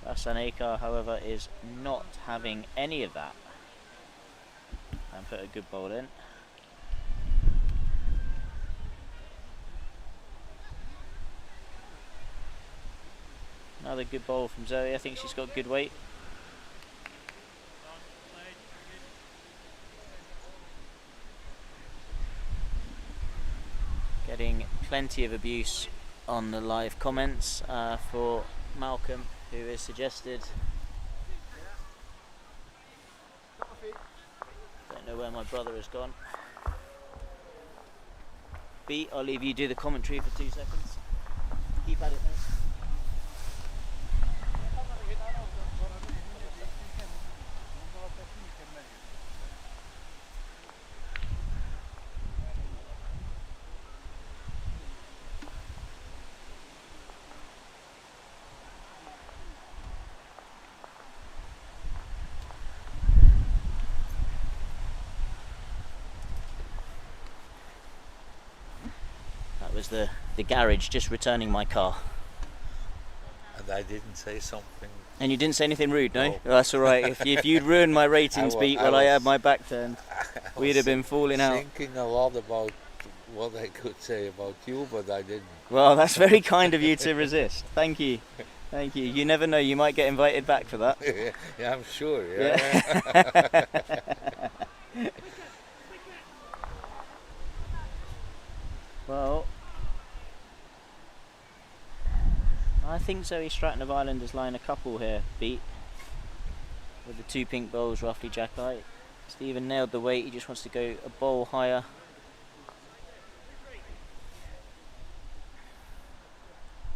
Rasanekar, however, is not having any of that, and put a good bowl in. Another good bowl from Zoe. I think she's got good weight. Getting plenty of abuse on the live comments for Malcolm, who has suggested, don't know where my brother has gone. Beat, I'll leave you do the commentary for 2 seconds. Keep at it, mate. Was the garage just returning my car. And I didn't say something. And you didn't say anything rude, no? That's all right. If you'd ruined my ratings, Pete, while I had my back turned, we'd have been falling out. Thinking a lot about what I could say about you, but I didn't. Well, that's very kind of you to resist. Thank you. You never know, you might get invited back for that. Yeah, I'm sure. Yeah. Well, I think Zoe Stratton of Ireland is lying a couple here, Beat, with the 2 pink bowls roughly jack height. Stephen nailed the weight, he just wants to go a bowl higher.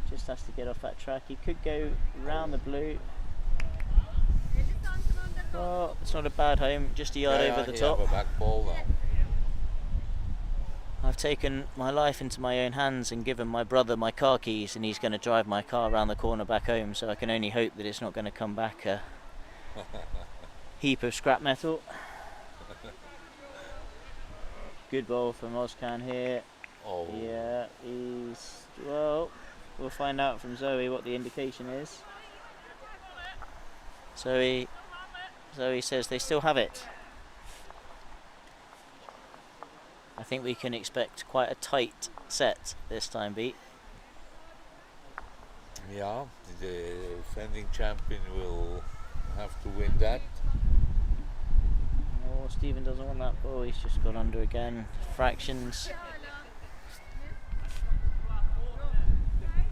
Just has to get off that track. He could go round the blue. Well, it's not a bad home, just a yard over the top. Have a back ball now. I've taken my life into my own hands and given my brother my car keys, and he's going to drive my car around the corner back home, so I can only hope that it's not going to come back a heap of scrap metal. Good ball from Ozcan here. Oh. Yeah, well, we'll find out from Zoe what the indication is. Zoe says they still have it. I think we can expect quite a tight set this time, Beat. Yeah, the defending champion will have to win that. Oh, Stephen doesn't want that ball, he's just gone under again. Fractions.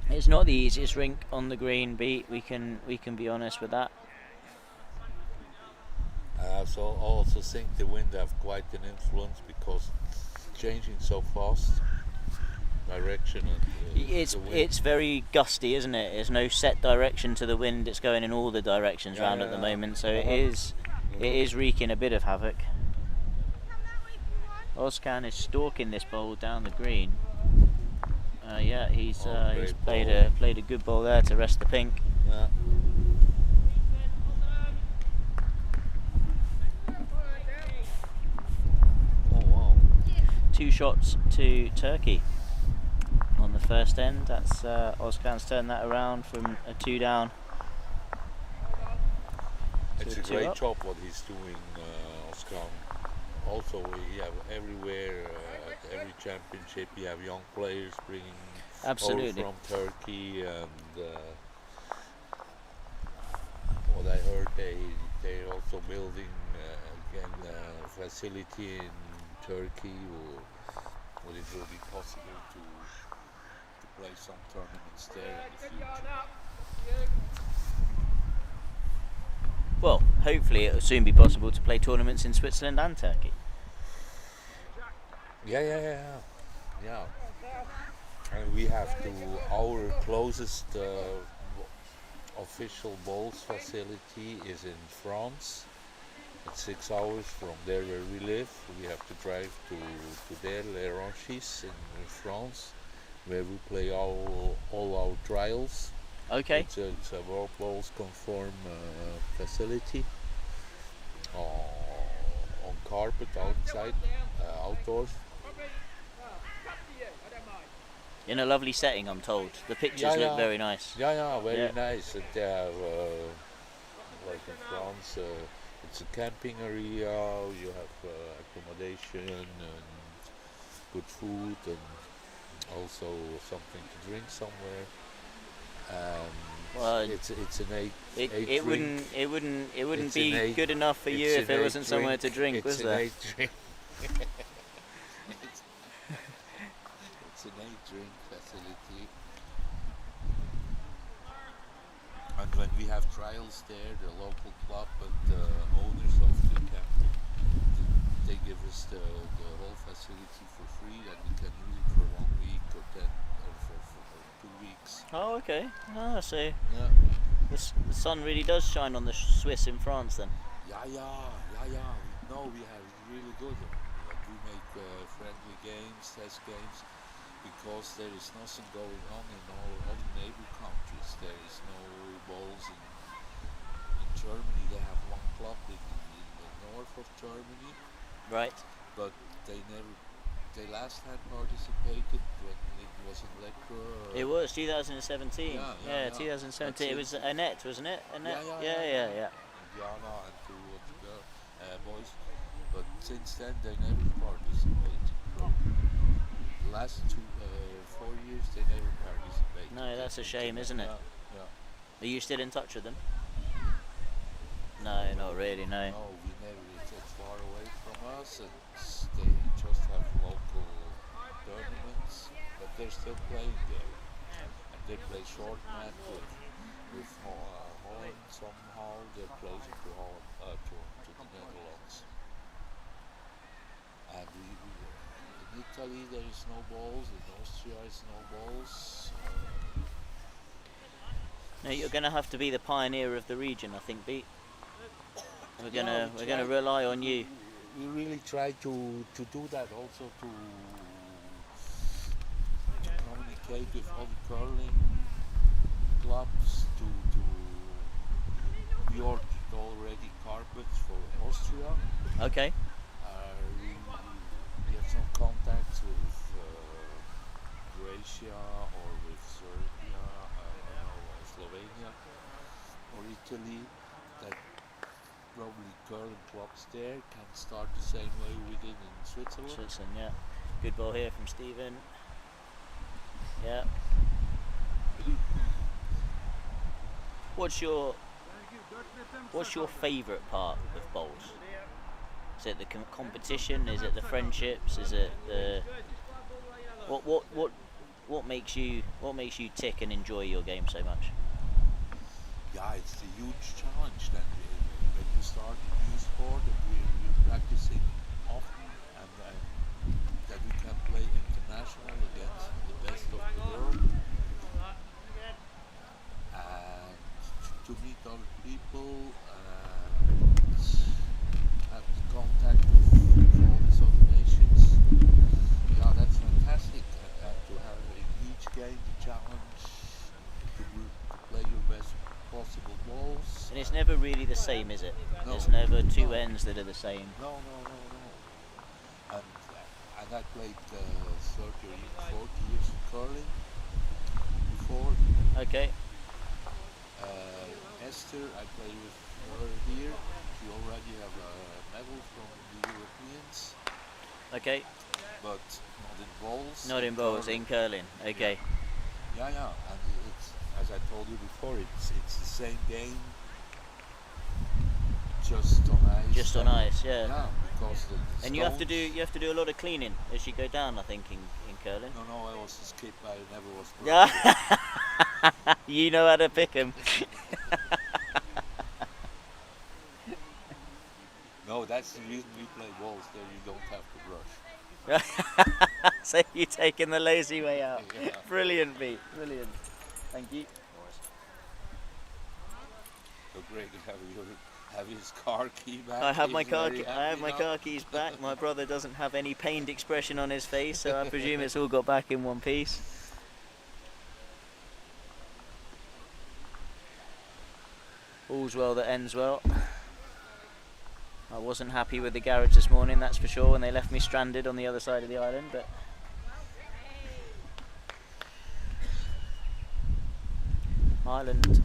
It's not the easiest rink on the green, Beat. We can be honest with that. I also think the wind have quite an influence because it's changing so fast. Direction. And, it's very gusty, isn't it? There's no set direction to the wind. It's going in all the directions round at the moment, so it is wreaking a bit of havoc. Ozcan is stalking this ball down the green. Yeah, he's great played a good ball there to rest the pink. Yeah. Oh wow. 2 shots to Turkey on the first end. That's Ozcan's turned that around from a 2 down. It's to a 2 great up. job what he's doing, Oscar. Also, we have everywhere, at every championship, you have young players bringing Absolutely. over from Turkey, and what I heard, they're also building again a facility in Turkey, or it will be possible to play some tournaments there in the future. Well, hopefully it will soon be possible to play tournaments in Switzerland and Turkey. Yeah. And we have our closest official bowls facility is in France. It's 6 hours from there where we live. We have to drive to there, Les Ranchis in France, where we play all our trials. Okay. It's a World Bowls conform facility on carpet outside, outdoors. In a lovely setting, I'm told. The pictures look very nice. Yeah, very nice. And they have, like in France, it's a camping area. You have accommodation and good food, and also something to drink somewhere. Well, it's an eight it drink. wouldn't be good enough for you if there wasn't somewhere to drink, was there? It's an 8-drink facility. And when we have trials there, the local club and the owners of the camping, they give us the whole facility for free, that we can use it for 1 week or 10 or for 2 weeks. Oh, okay. So Yeah. the sun really does shine on the Swiss in France then. Yeah. No, we have it really good. Like we make friendly games, test games, because there is nothing going on in all other neighbor countries. There is no bowls in Germany. They have one club in the north of Germany, Right. but they last time participated when it was in Lecture. It was 2017. Yeah. 2017. It was Annette, wasn't it? Annette. Diana Yeah. and 2 other boys. But since then they never participated. The last 4 years they never participated. No, that's a shame, isn't it? Yeah. Are you still in touch with them? No, not really. No. No, we never. It's far away from us, and they just have local tournaments, but they're still playing there. And they play short mat with Holland somehow. They're closer to Holland, to the Netherlands. And in Italy there is no balls. In Austria is no balls. No, you're going to have to be the pioneer of the region, I think, Pete. We're gonna rely on you. We really try to do that, also to communicate with other curling clubs. We ordered already carpets for Austria. Okay. We have some contacts with Croatia or with Serbia, Slovenia or Italy, that probably curling clubs there can start the same way we did in Switzerland. Switzerland, yeah. Good ball here from Stephen. Yeah. What's your favourite part of bowls? Is it the competition? Is it the friendships? Is it the what makes you tick and enjoy your game so much? Yeah, it's a huge challenge that when you start a new sport and we're practicing often, and that we can play international against the best of the world, and to meet other people, and have the contact with all these other nations. same, is it? No. There's never two No. ends that are the same. No. And I played 30 or 40 years in curling before. Okay. Esther, I played with her here. She already have a medal from the Europeans, Okay. but not in bowls. Not in bowls, curling. in curling. Okay. Yeah, and it's, as I told you before, it's the same game, just on ice. Just on ice, yeah. Yeah, because the And you have to stones- do a lot of cleaning as you go down, I think, in curling. No, I was a skip. I never was. Yeah. You know how to pick them. No, that's the reason we play balls. There you don't have to brush. So you're taking the lazy way out. Yeah. Brilliant, Pete. Brilliant. Thank you. So great to have his car key back. I have my He's car. very I have happy my now. car keys back. My brother doesn't have any pained expression on his face, so I presume it's all got back in one piece. All's well that ends well. I wasn't happy with the garage this morning, that's for sure, when they left me stranded on the other side of the island, but Ireland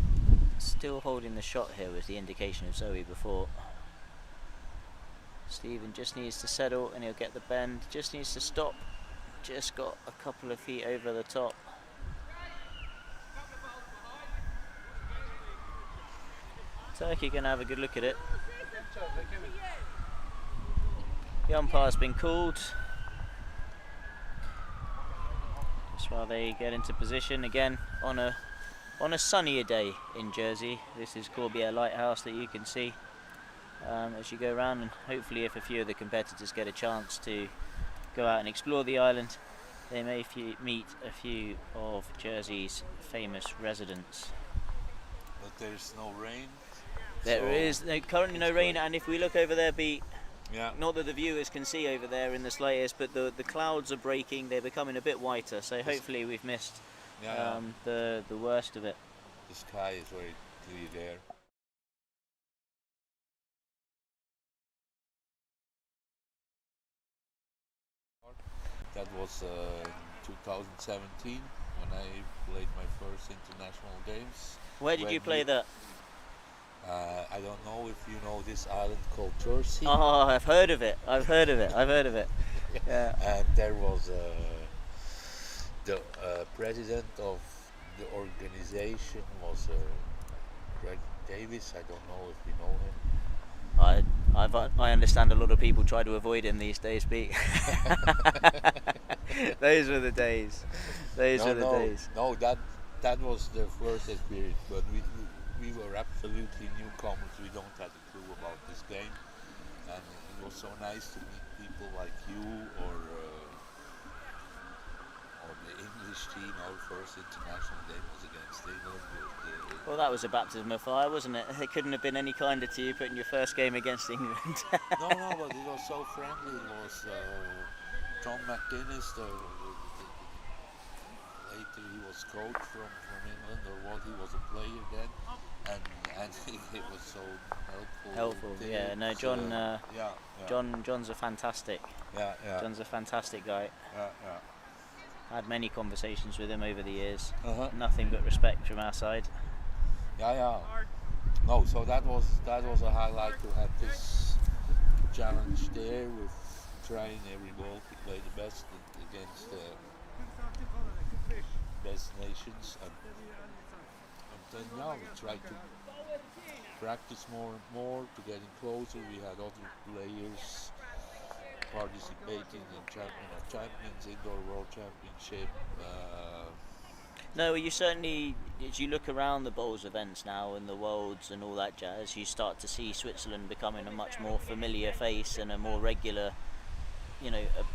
still holding the shot here was the indication of Zoe before. Stephen just needs to settle and he'll get the bend, just needs to stop, just got a couple of feet over the top. Turkey gonna have a good look at it. The umpire's been called. Just while they get into position again on a sunnier day in Jersey. This is Corbière Lighthouse that you can see as you go around, and hopefully if a few of the competitors get a chance to go out and explore the island, they may meet a few of Jersey's famous residents. But there's no rain. There is currently no rain, and if we look over there, Yeah. not that the viewers can see over there in the slightest, but the clouds are breaking, they're becoming a bit whiter, so hopefully we've missed the worst of it. The sky is very clear there. That was in 2017 when I played my first international games. Where did you play that? I don't know if you know this island called Jersey. Oh, I've heard of it. Yeah. And there was the president of the organization was Greg Davis. I don't know if you know him. I understand a lot of people try to avoid him these days, Pete. Those were the days. No, that was the first experience, but we were absolutely newcomers. We don't have a clue about this game, and it was so nice to meet people like you or the English team. Our first international game was against England. Well, that was a baptism of fire, wasn't it? It couldn't have been any kinder to you putting your first game against England. No, but it was so friendly. It was John McGuinness, later he was coach from England, or what, he was a player then, and it was so helpful. Yeah. No, John. John's a fantastic. Yeah. John's a fantastic guy. Yeah. Had many conversations with him over the years. Uh-huh. Nothing but respect from our side. Yeah. No, so that was a highlight to have this challenge there with trying every ball to play the best against the best nations, and then we tried to practice more and more to getting closer. We had other players participating in Champions Indoor World Championship. No, you certainly, as you look around the bowls events now and the worlds and all that jazz, you start to see Switzerland becoming a much more familiar face and a more regular,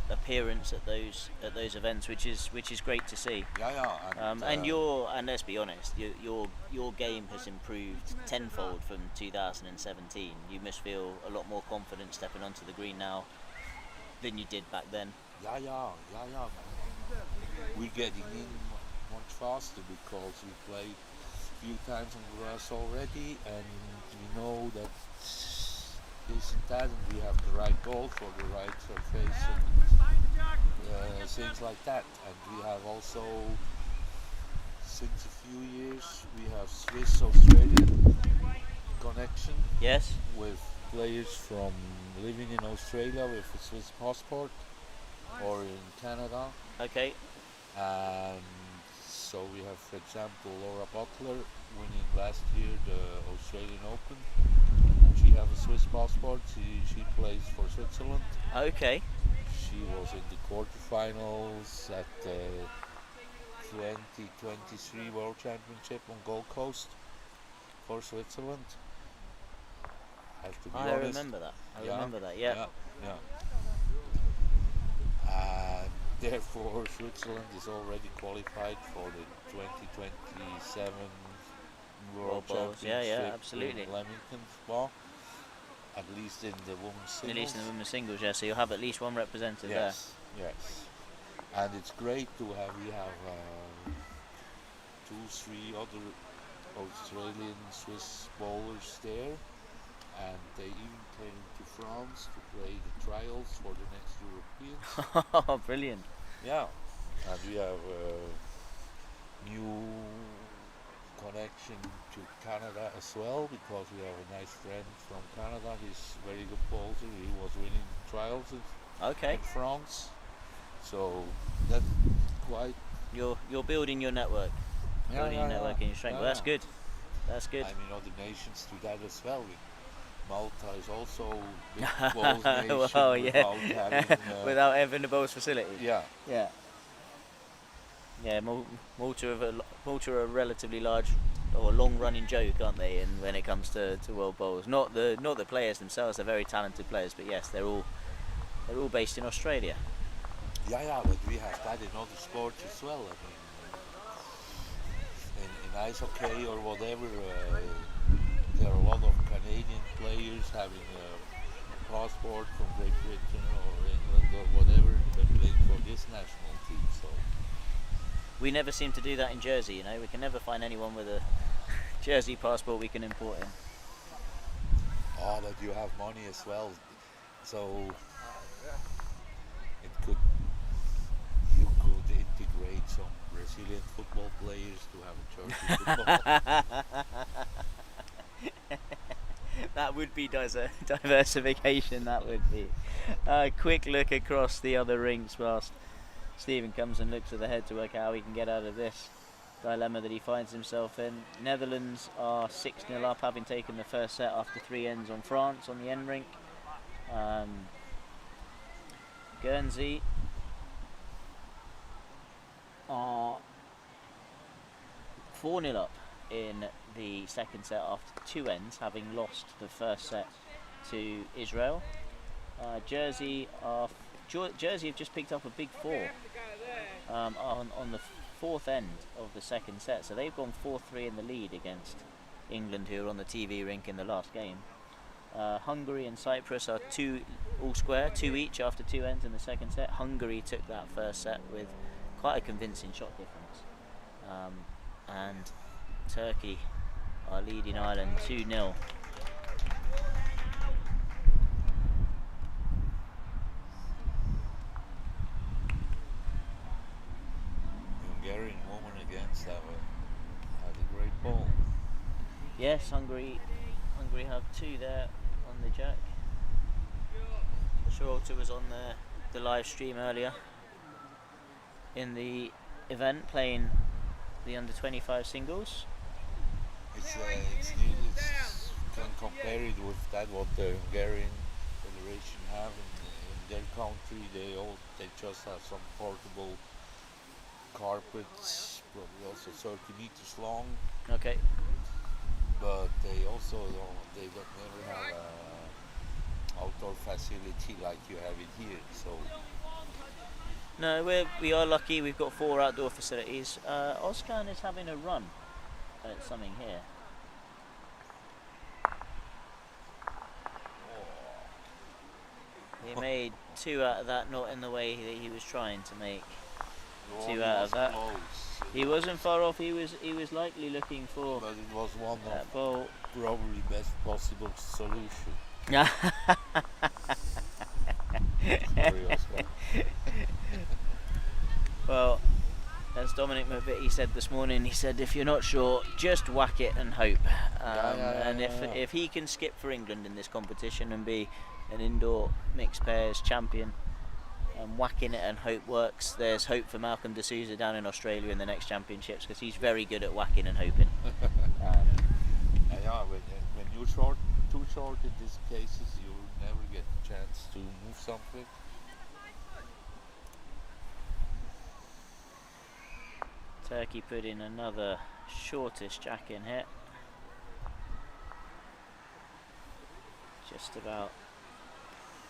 appearance at those events, which is great to see. And let's be honest, your game has improved tenfold from 2017. You must feel a lot more confident stepping onto the green now than you did back then. Yeah. We're getting in much faster because we play few times on grass already, and we know that this and that, and we have the right goal for the right surface and things like that. And we have also, since a few years, we have Swiss-Australian connection Yes. with players from living in Australia with a Swiss passport or in Canada. Okay. And so we have, for example, Laura Butler winning last year the Australian Open. She has a Swiss passport. She plays for Switzerland. Okay. She was in the quarterfinals at the 2023 World Championship on Gold Coast for Switzerland. Have to be I honest. remember that. I Yeah, remember that. Yeah. yeah. And therefore, Switzerland is already qualified for the 2027 World Balls. Championship Yeah, absolutely. in Leamington Spa. At least in the women's singles. At least in the women's singles, yeah. So you'll have at least one representative Yes, yes. And it's great to have, we have 2-3 other Australian Swiss bowlers there, and they even came to France to play the trials for the next Europeans. there. Brilliant. Yeah, and we have new connection to Canada as well, because we have a nice friend from Canada. He's a very good bowler. He was winning trials Okay. in France, so that's quite. You're building your network. Building your network and your strength. Well, that's good. That's good. I mean, other nations do that as well. Malta is also a big bowls nation Well, yeah. without having. Without having the bowls facility. Yeah. Yeah. Yeah, Malta are a relatively large or long-running joke, aren't they? And when it comes to world bowls, not the players themselves, they're very talented players, but yes, they're all based in Australia. Yeah, but we have that in other sports as well. I mean, in ice hockey or whatever, there are a lot of Canadian players having a passport from Great Britain or England or whatever, and playing for this national team. So. We never seem to do that in Jersey, you know. We can never find anyone with a Jersey passport we can import in. Oh, but you have money as well, so you could integrate some Brazilian football players to have a Turkish football. That would be diversification, that would be. Quick look across the other rinks whilst Stephen comes and looks at the head to work out how he can get out of this dilemma that he finds himself in. Netherlands are 6-0 up, having taken the first set after 3 ends on France on the end rink. Guernsey are 4-0 up in the second set after 2 ends, having lost the first set to Israel. Jersey have just picked up a big 4 on the 4th end of the second set, so they've gone 4-3 in the lead against England, who are on the TV rink in the last game. Hungary and Cyprus are all square, 2 each after 2 ends in the second set. Hungary took that first set with quite a convincing shot difference, and Turkey are leading Ireland 2-0. Hungarian woman against had a great ball. Yes, Hungary have 2 there on the jack. Shorter was on the live stream earlier in the event, playing the under-25 singles. It's can compare it with that what the Hungarian Federation have in their country. They just have some portable carpets, probably also 30 meters long. Okay. But they also never have a outdoor facility like you have it here. So No, we are lucky. We've got 4 outdoor facilities. Oscan is having a run at something here. He made 2 out of that, not in the way that he was trying to make. two out of that. Close. He wasn't far off. He was likely looking for But it was one that of ball. probably best possible solution. Sorry, Oscar. Well, as Dominic McVitie said this morning, he said if you're not sure, just whack it and hope. And if he can skip for England in this competition and be an indoor mixed pairs champion, whacking it and hope works, there's hope for Malcolm D'Souza down in Australia in the next championships, because he's very good at whacking and hoping. Yeah, when you're too short in these cases, you never get a chance to move something. Turkey put in another shortest jack in here. Just about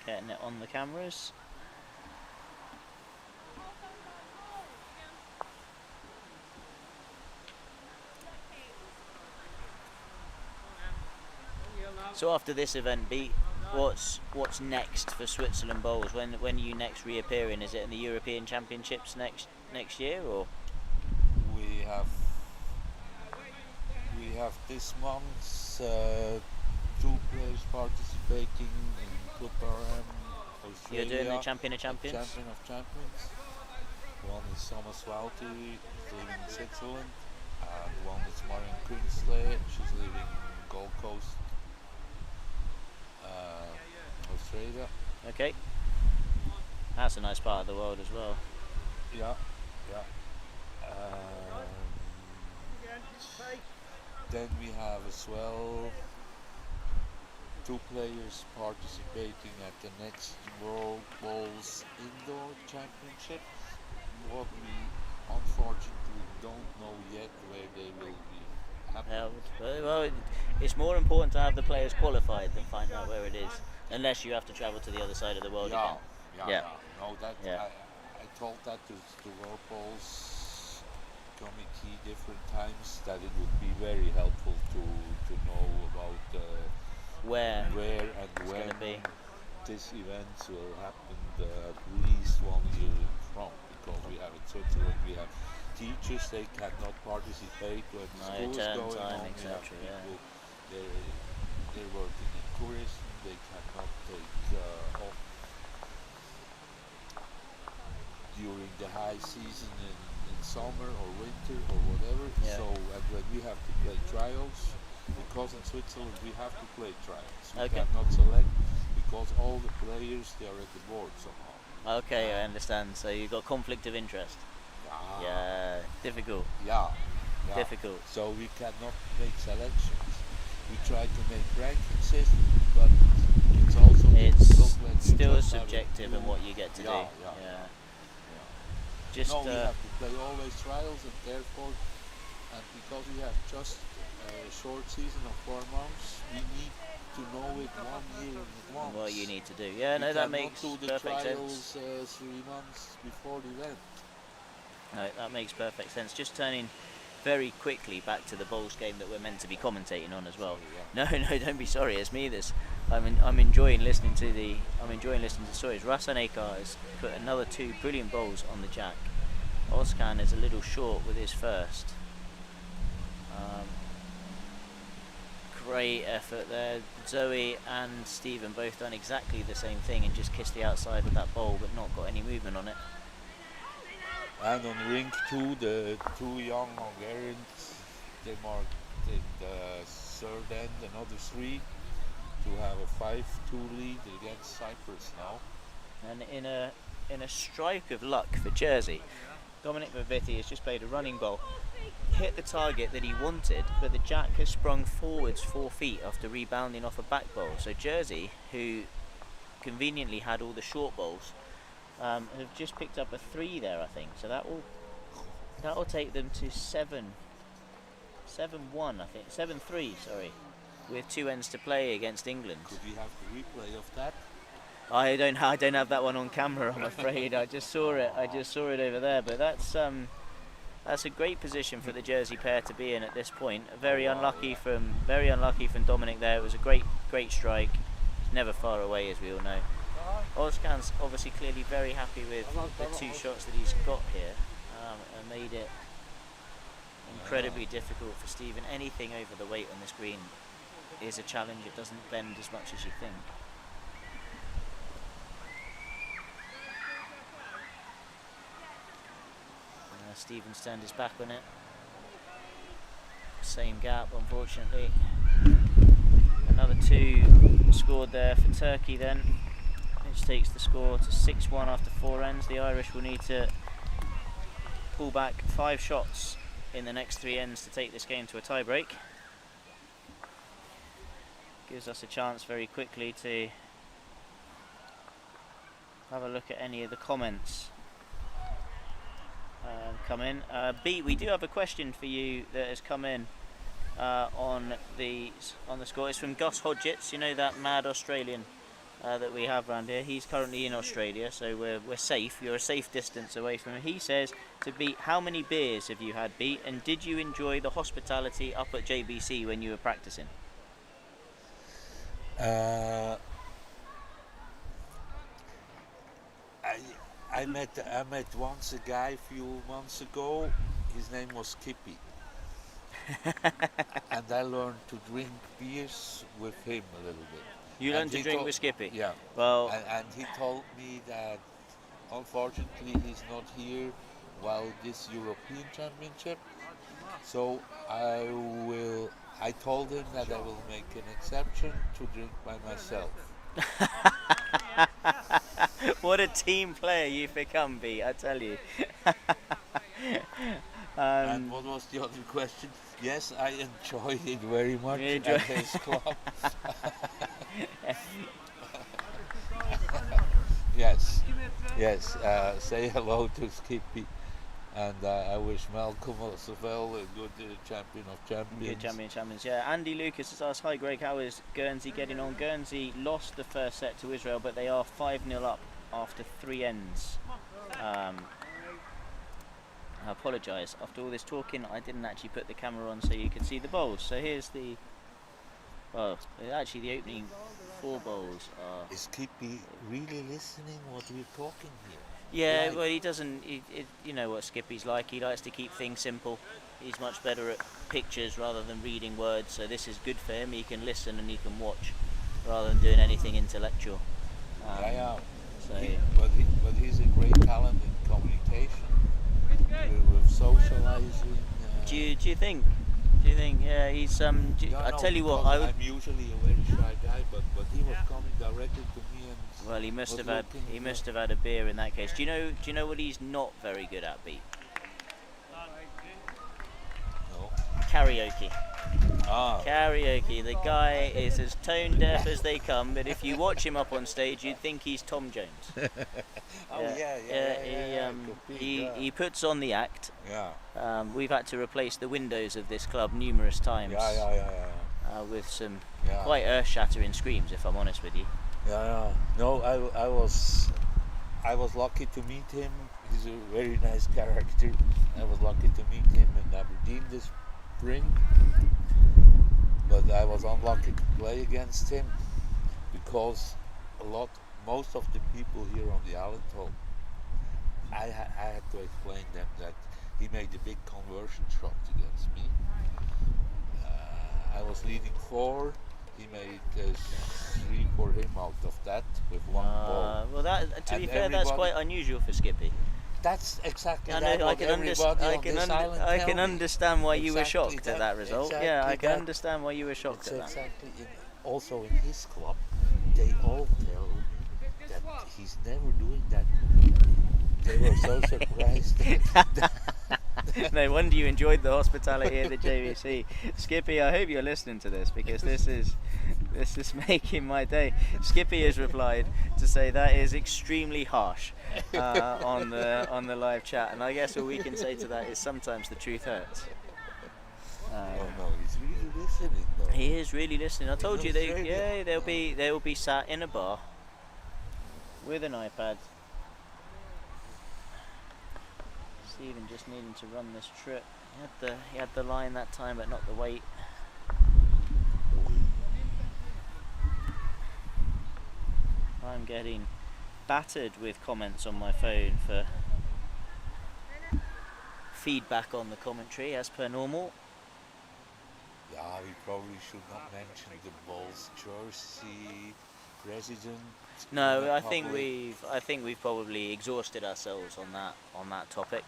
getting it on the cameras. So after this event, Beat, what's next for Switzerland bowls? When are you next reappearing? Is it in the European Championships next year, or? We have this month 2 players participating in Club Australia. You're doing the Champion of Champions? Champion of Champions. One is Thomas Walty, living in Switzerland, and one is Marion Künzle, she's living in Gold Coast, Australia. Okay. That's a nice part of the world as well. Yeah. Then we have as well 2 players participating at the next World Bowls Indoor Championship. What we unfortunately don't know yet where they will be happening. Well, it's more important to have the players qualified than find out where it is, unless you have to travel to the other side of the world again. Yeah. No, Yeah. I told that to World Bowls committee different times, that it would be very helpful to know about Where and it's when going to be. these events will happen at least 1 year in front, because we have in Switzerland, we have teachers, they cannot participate when school is term going time, on. We have etc. people, they're working in tourism, they cannot take off during the high season in summer or winter or whatever. Yeah. So and when we have to play trials, because in Switzerland we have to play trials, we Okay. cannot select, because all the players, they are at the board somehow. Okay, I understand. So you've got conflict of interest. Yeah, difficult. Yeah. Difficult. So we cannot make selections. We try to make ranking system, but it's also It's difficult when you still just have a subjective in few- what you get to do. Yeah. Just No, we have to play always trials, and therefore, and because we have just a short season of 4 months, we need to know it 1 year in advance. what you need to do. Yeah, We no, that cannot makes do the perfect trials sense. 3 months before the event. No, that makes perfect sense. Just turning very quickly back to the bowls game that we're meant to be commentating on as well. Sorry, No, don't be sorry. It's me. I'm enjoying listening to the stories. Rasan Akar has put another 2 brilliant bowls on the jack. Ozcan is a little short with his first. Great effort there. Zoe and Stephen both done exactly the same thing and just kissed the outside of that bowl, but not got any movement on it. And on ring 2, the 2 young Hungarians, they marked in the third end another 3 to have a 5-2 lead against Cyprus now. And in a strike of luck for Jersey, Dominic McVitie has just played a running bowl, hit the target that he wanted, but the jack has sprung forwards 4 feet after rebounding off a back bowl. So Jersey, who conveniently had all the short bowls, have just picked up a 3 there, I think. So that will take them to 7-1, I think, 7-3. Sorry, with 2 ends to play against England. Could we have the replay of that? I don't have that one on camera, I'm afraid. I just saw it over there. But that's a great position for the Jersey pair to be in at this point. Very unlucky from Dominic there. It was a great strike. It's never far away, as we all know. Ozcan's obviously clearly very happy with the 2 shots that he's got here. and made it incredibly difficult for Stephen. Anything over the weight on this green is a challenge. It doesn't bend as much as you think. Stephen's turned his back on it. Same gap, unfortunately. Another 2 scored there for Turkey then, which takes the score to 6-1 after 4 ends. The Irish will need to pull back 5 shots in the next 3 ends to take this game to a tie-break. Gives us a chance very quickly to have a look at any of the comments come in. Beat, we do have a question for you that has come in on the score. It's from Gus Hodgetts, you know, that mad Australian that we have around here. He's currently in Australia, so we're safe. You're a safe distance away from him. He says to Beat, how many beers have you had, Beat, and did you enjoy the hospitality up at JBC when you were practicing? I met once a guy a few months ago. His name was Skippy, and I learned to drink beers with him a little bit. You learned to drink with Skippy? Yeah. Well, and he told me that unfortunately he's not here while this European Championship. So I told him that I will make an exception to drink by myself. What a team player you've become, B, I tell you. And what was the other question? Yes, I enjoyed it very much at his club. Yes. Say hello to Skippy. And I wish Malcolm as well a good champion of champions. Good champion of champions, yeah. Andy Lucas has asked, hi Greg, how is Guernsey getting on? Guernsey lost the first set to Israel, but they are 5-0 up after 3 ends. I apologise, after all this talking I didn't actually put the camera on so you could see the bowls. So here's the, well, actually the opening 4 bowls are... Is Skippy really listening what we're talking here? Yeah, Right. well, he doesn't, you know what Skippy's like, he likes to keep things simple. He's much better at pictures rather than reading words, so this is good for him. He can listen and he can watch rather than doing anything intellectual. So but he's a great talent in communication, with socializing. do you think? Yeah, he's I tell you what, I'm usually a very shy guy, but he was coming directly to me and. Well, he must have had a beer in that case. Do you know what he's not very good at, Beat? No. Karaoke. Ah. Karaoke. The guy is as tone deaf as they come, but if you watch him up on stage, you'd think he's Tom Jones. He puts on the act. Yeah. We've had to replace the windows of this club numerous times. With some quite earth-shattering screams, if I'm honest with you. Yeah. No, I was lucky to meet him. He's a very nice character. I was lucky to meet him in Aberdeen this spring, but I was unlucky to play against him because most of the people here on the island told I had to explain them that he made a big conversion shot against me. I was leading 4. He made 3 for him out of that with 1 ball. Well, to be fair, that's quite unusual for Skippy. That's exactly I know, I can understand why you were shocked at that result. Yeah, I can understand why you were shocked at that. Exactly. Also in his club, they all tell me that he's never doing that. They were so surprised. No wonder you enjoyed the hospitality at the JVC. Skippy, I hope you're listening to this because this is making my day. Skippy has replied to say that is extremely harsh on the live chat, and I guess all we can say to that is sometimes the truth hurts. No, he's really listening though. He is really listening. I told you they'll be sat in a bar with an iPad. Stephen just needing to run this trip. He had the line that time, but not the weight. I'm getting battered with comments on my phone for feedback on the commentary as per normal. Yeah, we probably should not mention the Bulls jersey president. No, I think we've probably exhausted ourselves on that topic.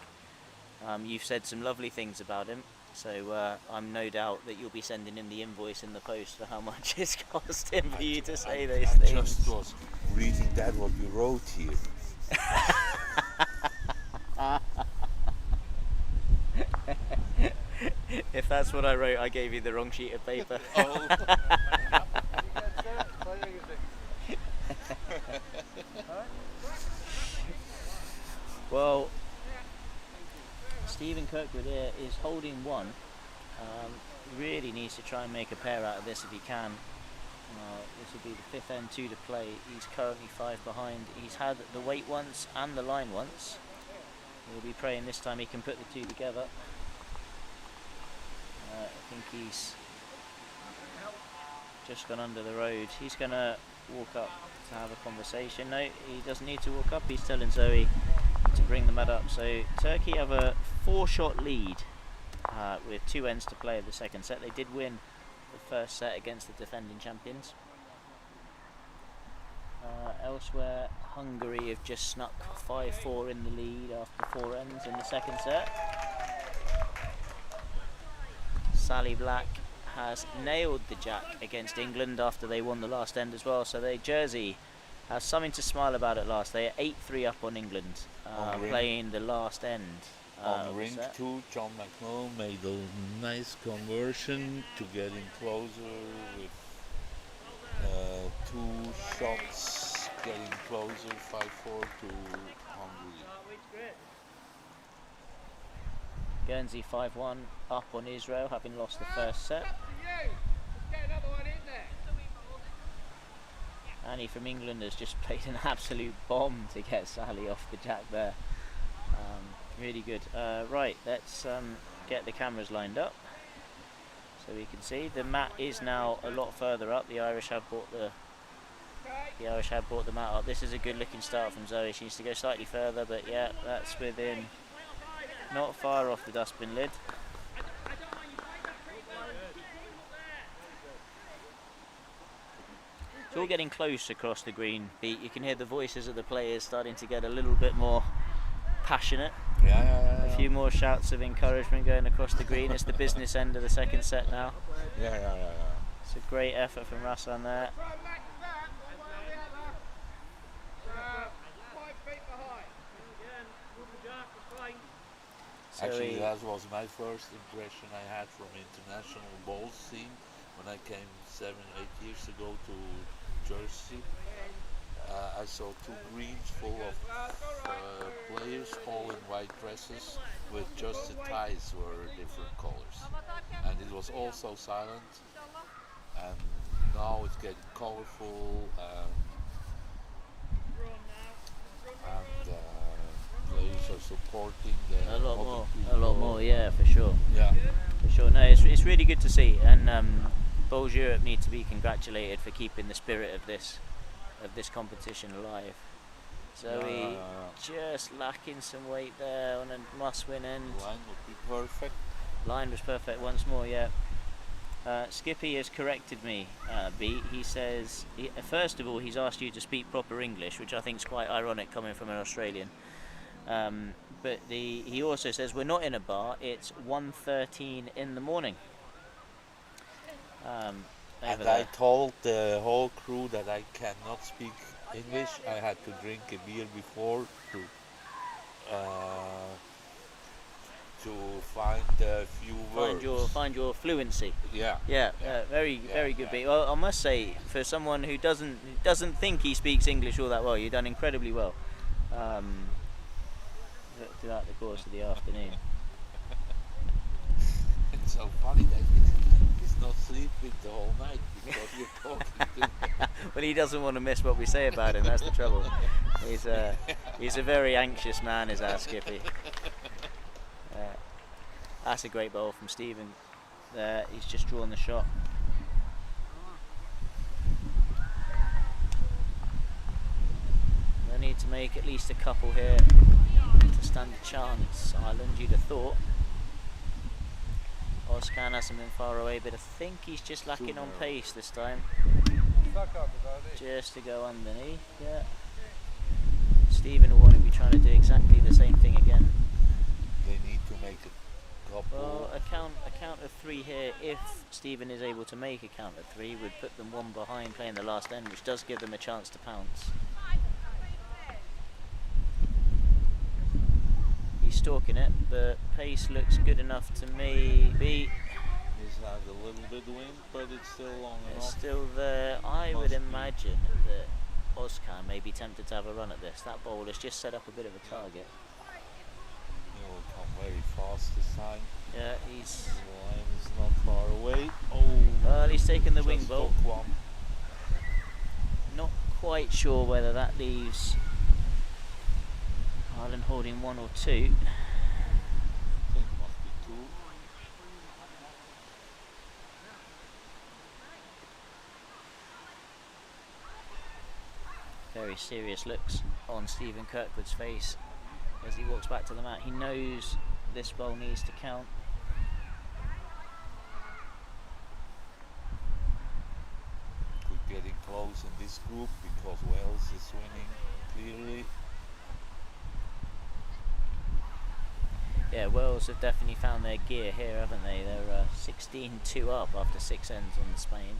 You've said some lovely things about him, so I'm no doubt that you'll be sending him the invoice in the post for how much it's cost him for you to say those things. I just was reading that what you wrote here. If that's what I wrote, I gave you the wrong sheet of paper. Oh. Well, Stephen Kirkwood here is holding one. Really needs to try and make a pair out of this if he can. This will be the fifth end, 2 to play. He's currently 5 behind. He's had the weight once and the line once. He'll be praying this time he can put the two together. I think he's just gone under the road. He's going to walk up to have a conversation. No, he doesn't need to walk up. He's telling Zoe to bring the mat up. So Turkey have a 4-shot lead with 2 ends to play of the second set. They did win the first set against the defending champions. Elsewhere, Hungary have just snuck 5-4 in the lead after 4 ends in the second set. Sally Black has nailed the jack against England after they won the last end as well. So Jersey has something to smile about at last. They are 8-3 up on England, playing the last end. On ring 2, John McMillan made a nice conversion to getting closer with 2 shots, getting closer, 5-4 to Hungary. Guernsey 5-1 up on Israel, having lost the first set. Annie from England has just played an absolute bomb to get Sally off the jack there. Really good. Right, let's get the cameras lined up so we can see. The mat is now a lot further up. The Irish have brought the mat up. This is a good looking start from Zoe. She needs to go slightly further, but yeah, that's within, not far off the dustbin lid. It's all getting close across the green beat. You can hear the voices of the players starting to get a little bit more passionate. Yeah. A few more shouts of encouragement going across the green. It's the business end of the second set now. Yeah. It's a great effort from Rassan there. Actually, that was my first impression I had from international bowls scene when I came 7-8 years ago to Jersey. I saw 2 greens full of players, all in white dresses, with just the ties were different colors. And it was all so silent. And now it's getting colorful and players are supporting the a lot more, yeah, for sure. Yeah, for sure. No, it's really good to see, and Bowls Europe need to be congratulated for keeping the spirit of this competition alive. Zoe just lacking some weight there on a must-win end. Line would be perfect. Line was perfect once more, yeah. Skippy has corrected me, B. He says, first of all, he's asked you to speak proper English, which I think is quite ironic coming from an Australian. But he also says, we're not in a bar, it's 1:13 in the morning. And I told the whole crew that I cannot speak English. I had to drink a beer before to find a few words. Find your fluency. Yeah. Very good beat. Well, I must say, for someone who doesn't think he speaks English all that well, you've done incredibly well throughout the course of the afternoon. It's so funny that he's not sleeping the whole night because you're talking to him. Well, he doesn't want to miss what we say about him. That's the trouble. He's a very anxious man, is our Skippy. That's a great bowl from Stephen. There, he's just drawn the shot. They need to make at least a couple here to stand a chance, Ireland, you'd have thought. Özkan hasn't been far away, but I think he's just lacking on pace this time. Just to go underneath, yeah. Stephen will want to be trying to do exactly the same thing again. They need to make a couple. Well, a count of 3 here, if Stephen is able to make a count of 3, would put them 1 behind playing the last end, which does give them a chance to pounce. He's stalking it, but pace looks good enough to maybe. This has a little bit wind, but it's still long It's enough. still there. I would imagine that Özkan may be tempted to have a run at this. That ball has just set up a bit of a target. He will come very fast this time. Yeah, he's. The line is not far away. Oh, Well, he's taken the wing just ball. took one. Not quite sure whether that leaves Ireland holding 1 or 2. I think must be 2. Very serious looks on Stephen Kirkwood's face as he walks back to the mat. He knows this ball needs to count. We're getting close in this group because Wales is winning clearly. Yeah, Wales have definitely found their gear here, haven't they? They're 16-2 up after 6 ends on Spain.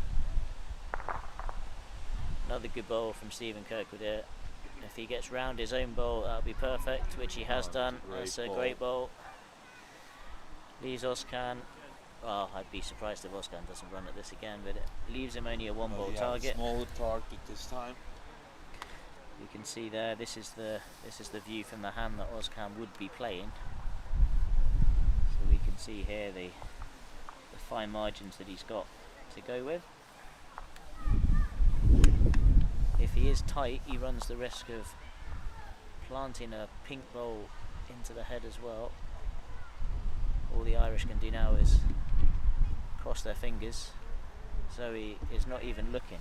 Another good bowl from Stephen Kirkwood here. If he gets round his own bowl, that'll be perfect, which he has done. That's a great bowl. Leaves Özkan. Well, I'd be surprised if Özkan doesn't run at this again, but it leaves him only a 1 ball target. A smaller target this time. You can see there. This is the view from the hand that Özkan would be playing. So we can see here the fine margins that he's got to go with. If he is tight, he runs the risk of planting a pink ball into the head as well. All the Irish can do now is cross their fingers, so he is not even looking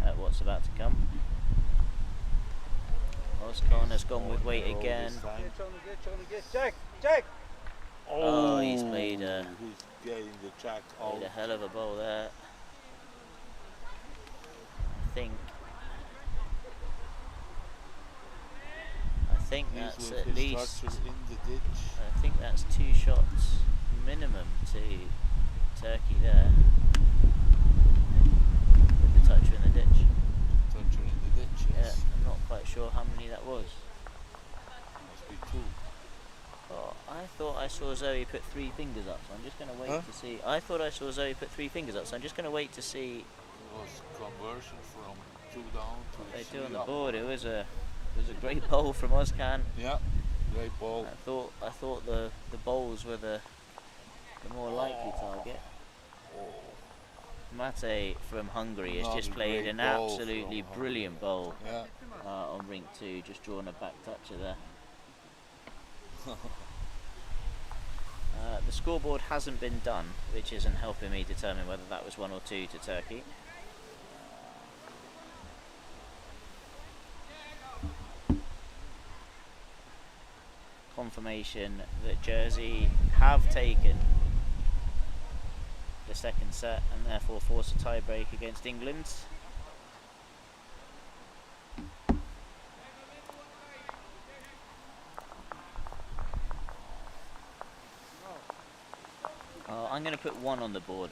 at what's about to come. Özkan has gone with weight again. Oh, he's played a getting the jack played a hell of a ball there. I think that's at least. in the ditch. I think that's 2 shots minimum to Turkey there. With the toucher in the ditch. Toucher in the ditch, Yeah, yes. I'm not quite sure how many that was. Must be 2. Oh, I thought I saw Zoe put 3 fingers up, so I'm just going to wait to see. I thought I saw Zoe put 3 fingers up, so I'm just going to wait to see. It was conversion from 2 down to What they 3 do on the up. board. It was a great bowl from Özkan. Yeah, great ball. I thought the bowls were the more likely target. Mate from Hungary has just played an absolutely brilliant bowl Yeah. on rink 2, just drawn a back toucher there. The scoreboard hasn't been done, which isn't helping me determine whether that was 1 or 2 to Turkey. Confirmation that Jersey have taken the second set and therefore force a tie break against England. I'm going to put 1 on the board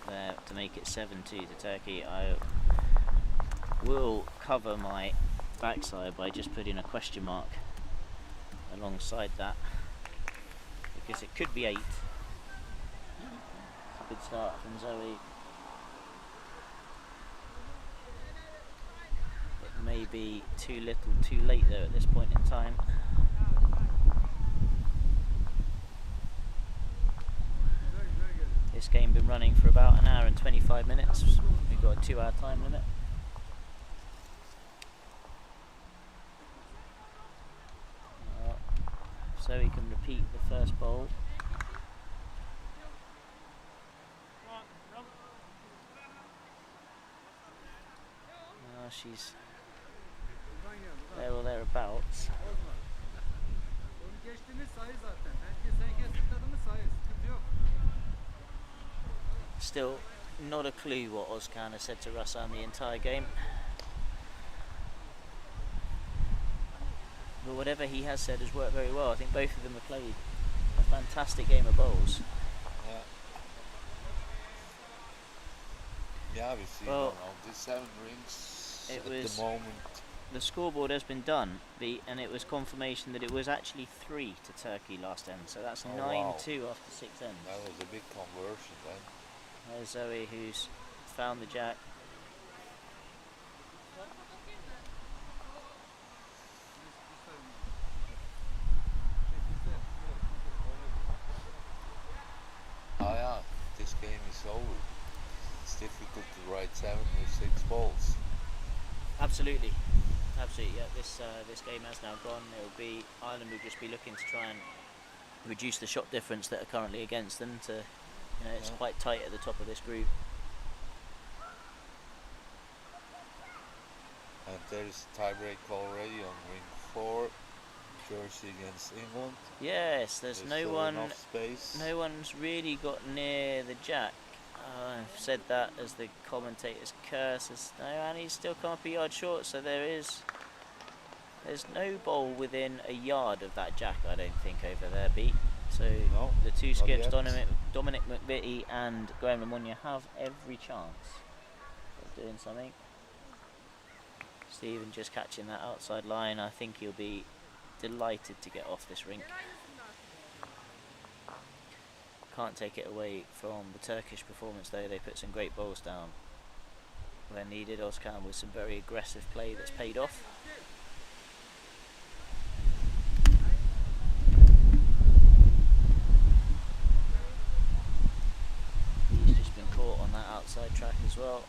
there to make it 7-2 to Turkey. I will cover my backside by just putting a question mark alongside that, because it could be 8. It's a good start from Zoe. It may be too little too late though at this point in time. This game been running for about 1 hour and 25 minutes. We've got a 2-hour time limit. So he can repeat the first bowl. She's there or thereabouts. still not a clue what Ozkan has said to Rassan the entire game. But whatever he has said has worked very well. I think both of them have played a fantastic game of bowls. Yeah, we see Well, the 7 rings it at was the moment. the scoreboard has been done, and it was confirmation that it was actually 3 to Turkey last end. So that's 9-2 wow. after 6 ends. That was a big conversion then. There's Zoe, who's found the jack. Oh yeah, this game is over. It's difficult to write 7 with 6 balls. Absolutely, absolutely. Yeah, this game has now gone. It will be Ireland will just be looking to try and reduce the shot difference that are currently against them. It's quite tight at the top of this group. And there's a tiebreak already on ring 4. Jersey against England. Yes, there's no one. Enough space. No one's really got near the jack. I've said that as the commentator's curse. No, and he's still come up a yard short. So there's no bowl within a yard of that jack. I don't think over there, Pete. So No, the two not skips, yet. Dominic McVitie and Graham Lemonnier, have every chance of doing something. Stephen just catching that outside line. I think he'll be delighted to get off this rink. Can't take it away from the Turkish performance though. They put some great bowls down when needed. Ozkan with some very aggressive play that's paid off. He's just been caught on that outside track as well.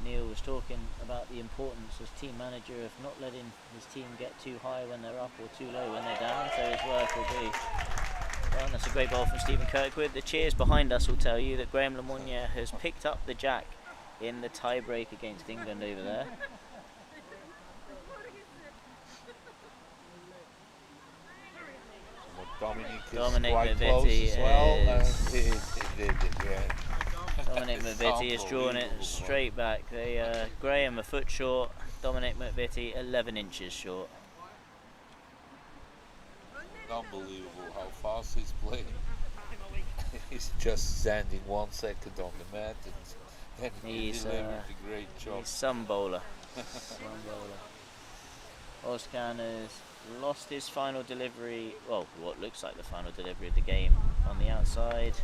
Neil was talking about the importance as team manager of not letting his team get too high when they're up or too low when they're down, so his work will be well. That's a great ball from Stephen Kirkwood. The cheers behind us will tell you that Graham Lemonnier has picked up the jack in the tie break against England over there. Dominic Dominic is quite close McVitie as well. is- Dominic It's McVitie has drawn it unbelievable, straight back. Graham a foot short, Dominic McVitie 11 inches short. Unbelievable how fast he's playing. He's just standing 1 second on the mat and he He's delivered a great job. He's some bowler. Some bowler. Ozkan has lost his final delivery, well, what looks like the final delivery of the game on the outside.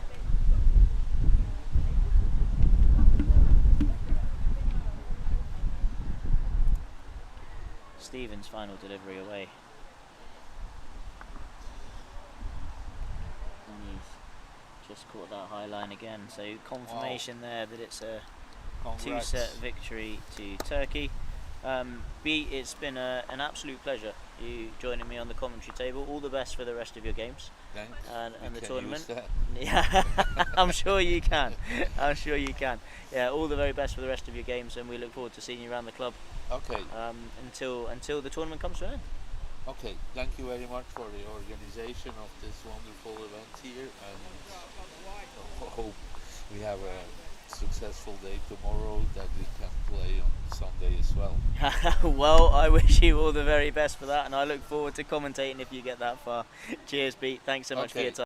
Stephen's final delivery away. And he's just caught that high line again. So confirmation there that it's a Congrats. 2-set victory to Turkey. B, it's been an absolute pleasure you joining me on the commentary table. All the best for the rest of your games Thanks. and We the can tournament. use that. Yeah, I'm sure you can. I'm sure you can. Yeah, all the very best for the rest of your games, and we look forward to seeing you around the club Okay. until the tournament comes to an end. Okay. Thank you very much for the organization of this wonderful event here, and hope we have a successful day tomorrow that we can play on Sunday as well. Well, I wish you all the very best for that, and I look forward to commentating if you get that far. Cheers, Pete. Thanks so much for Okay. your time.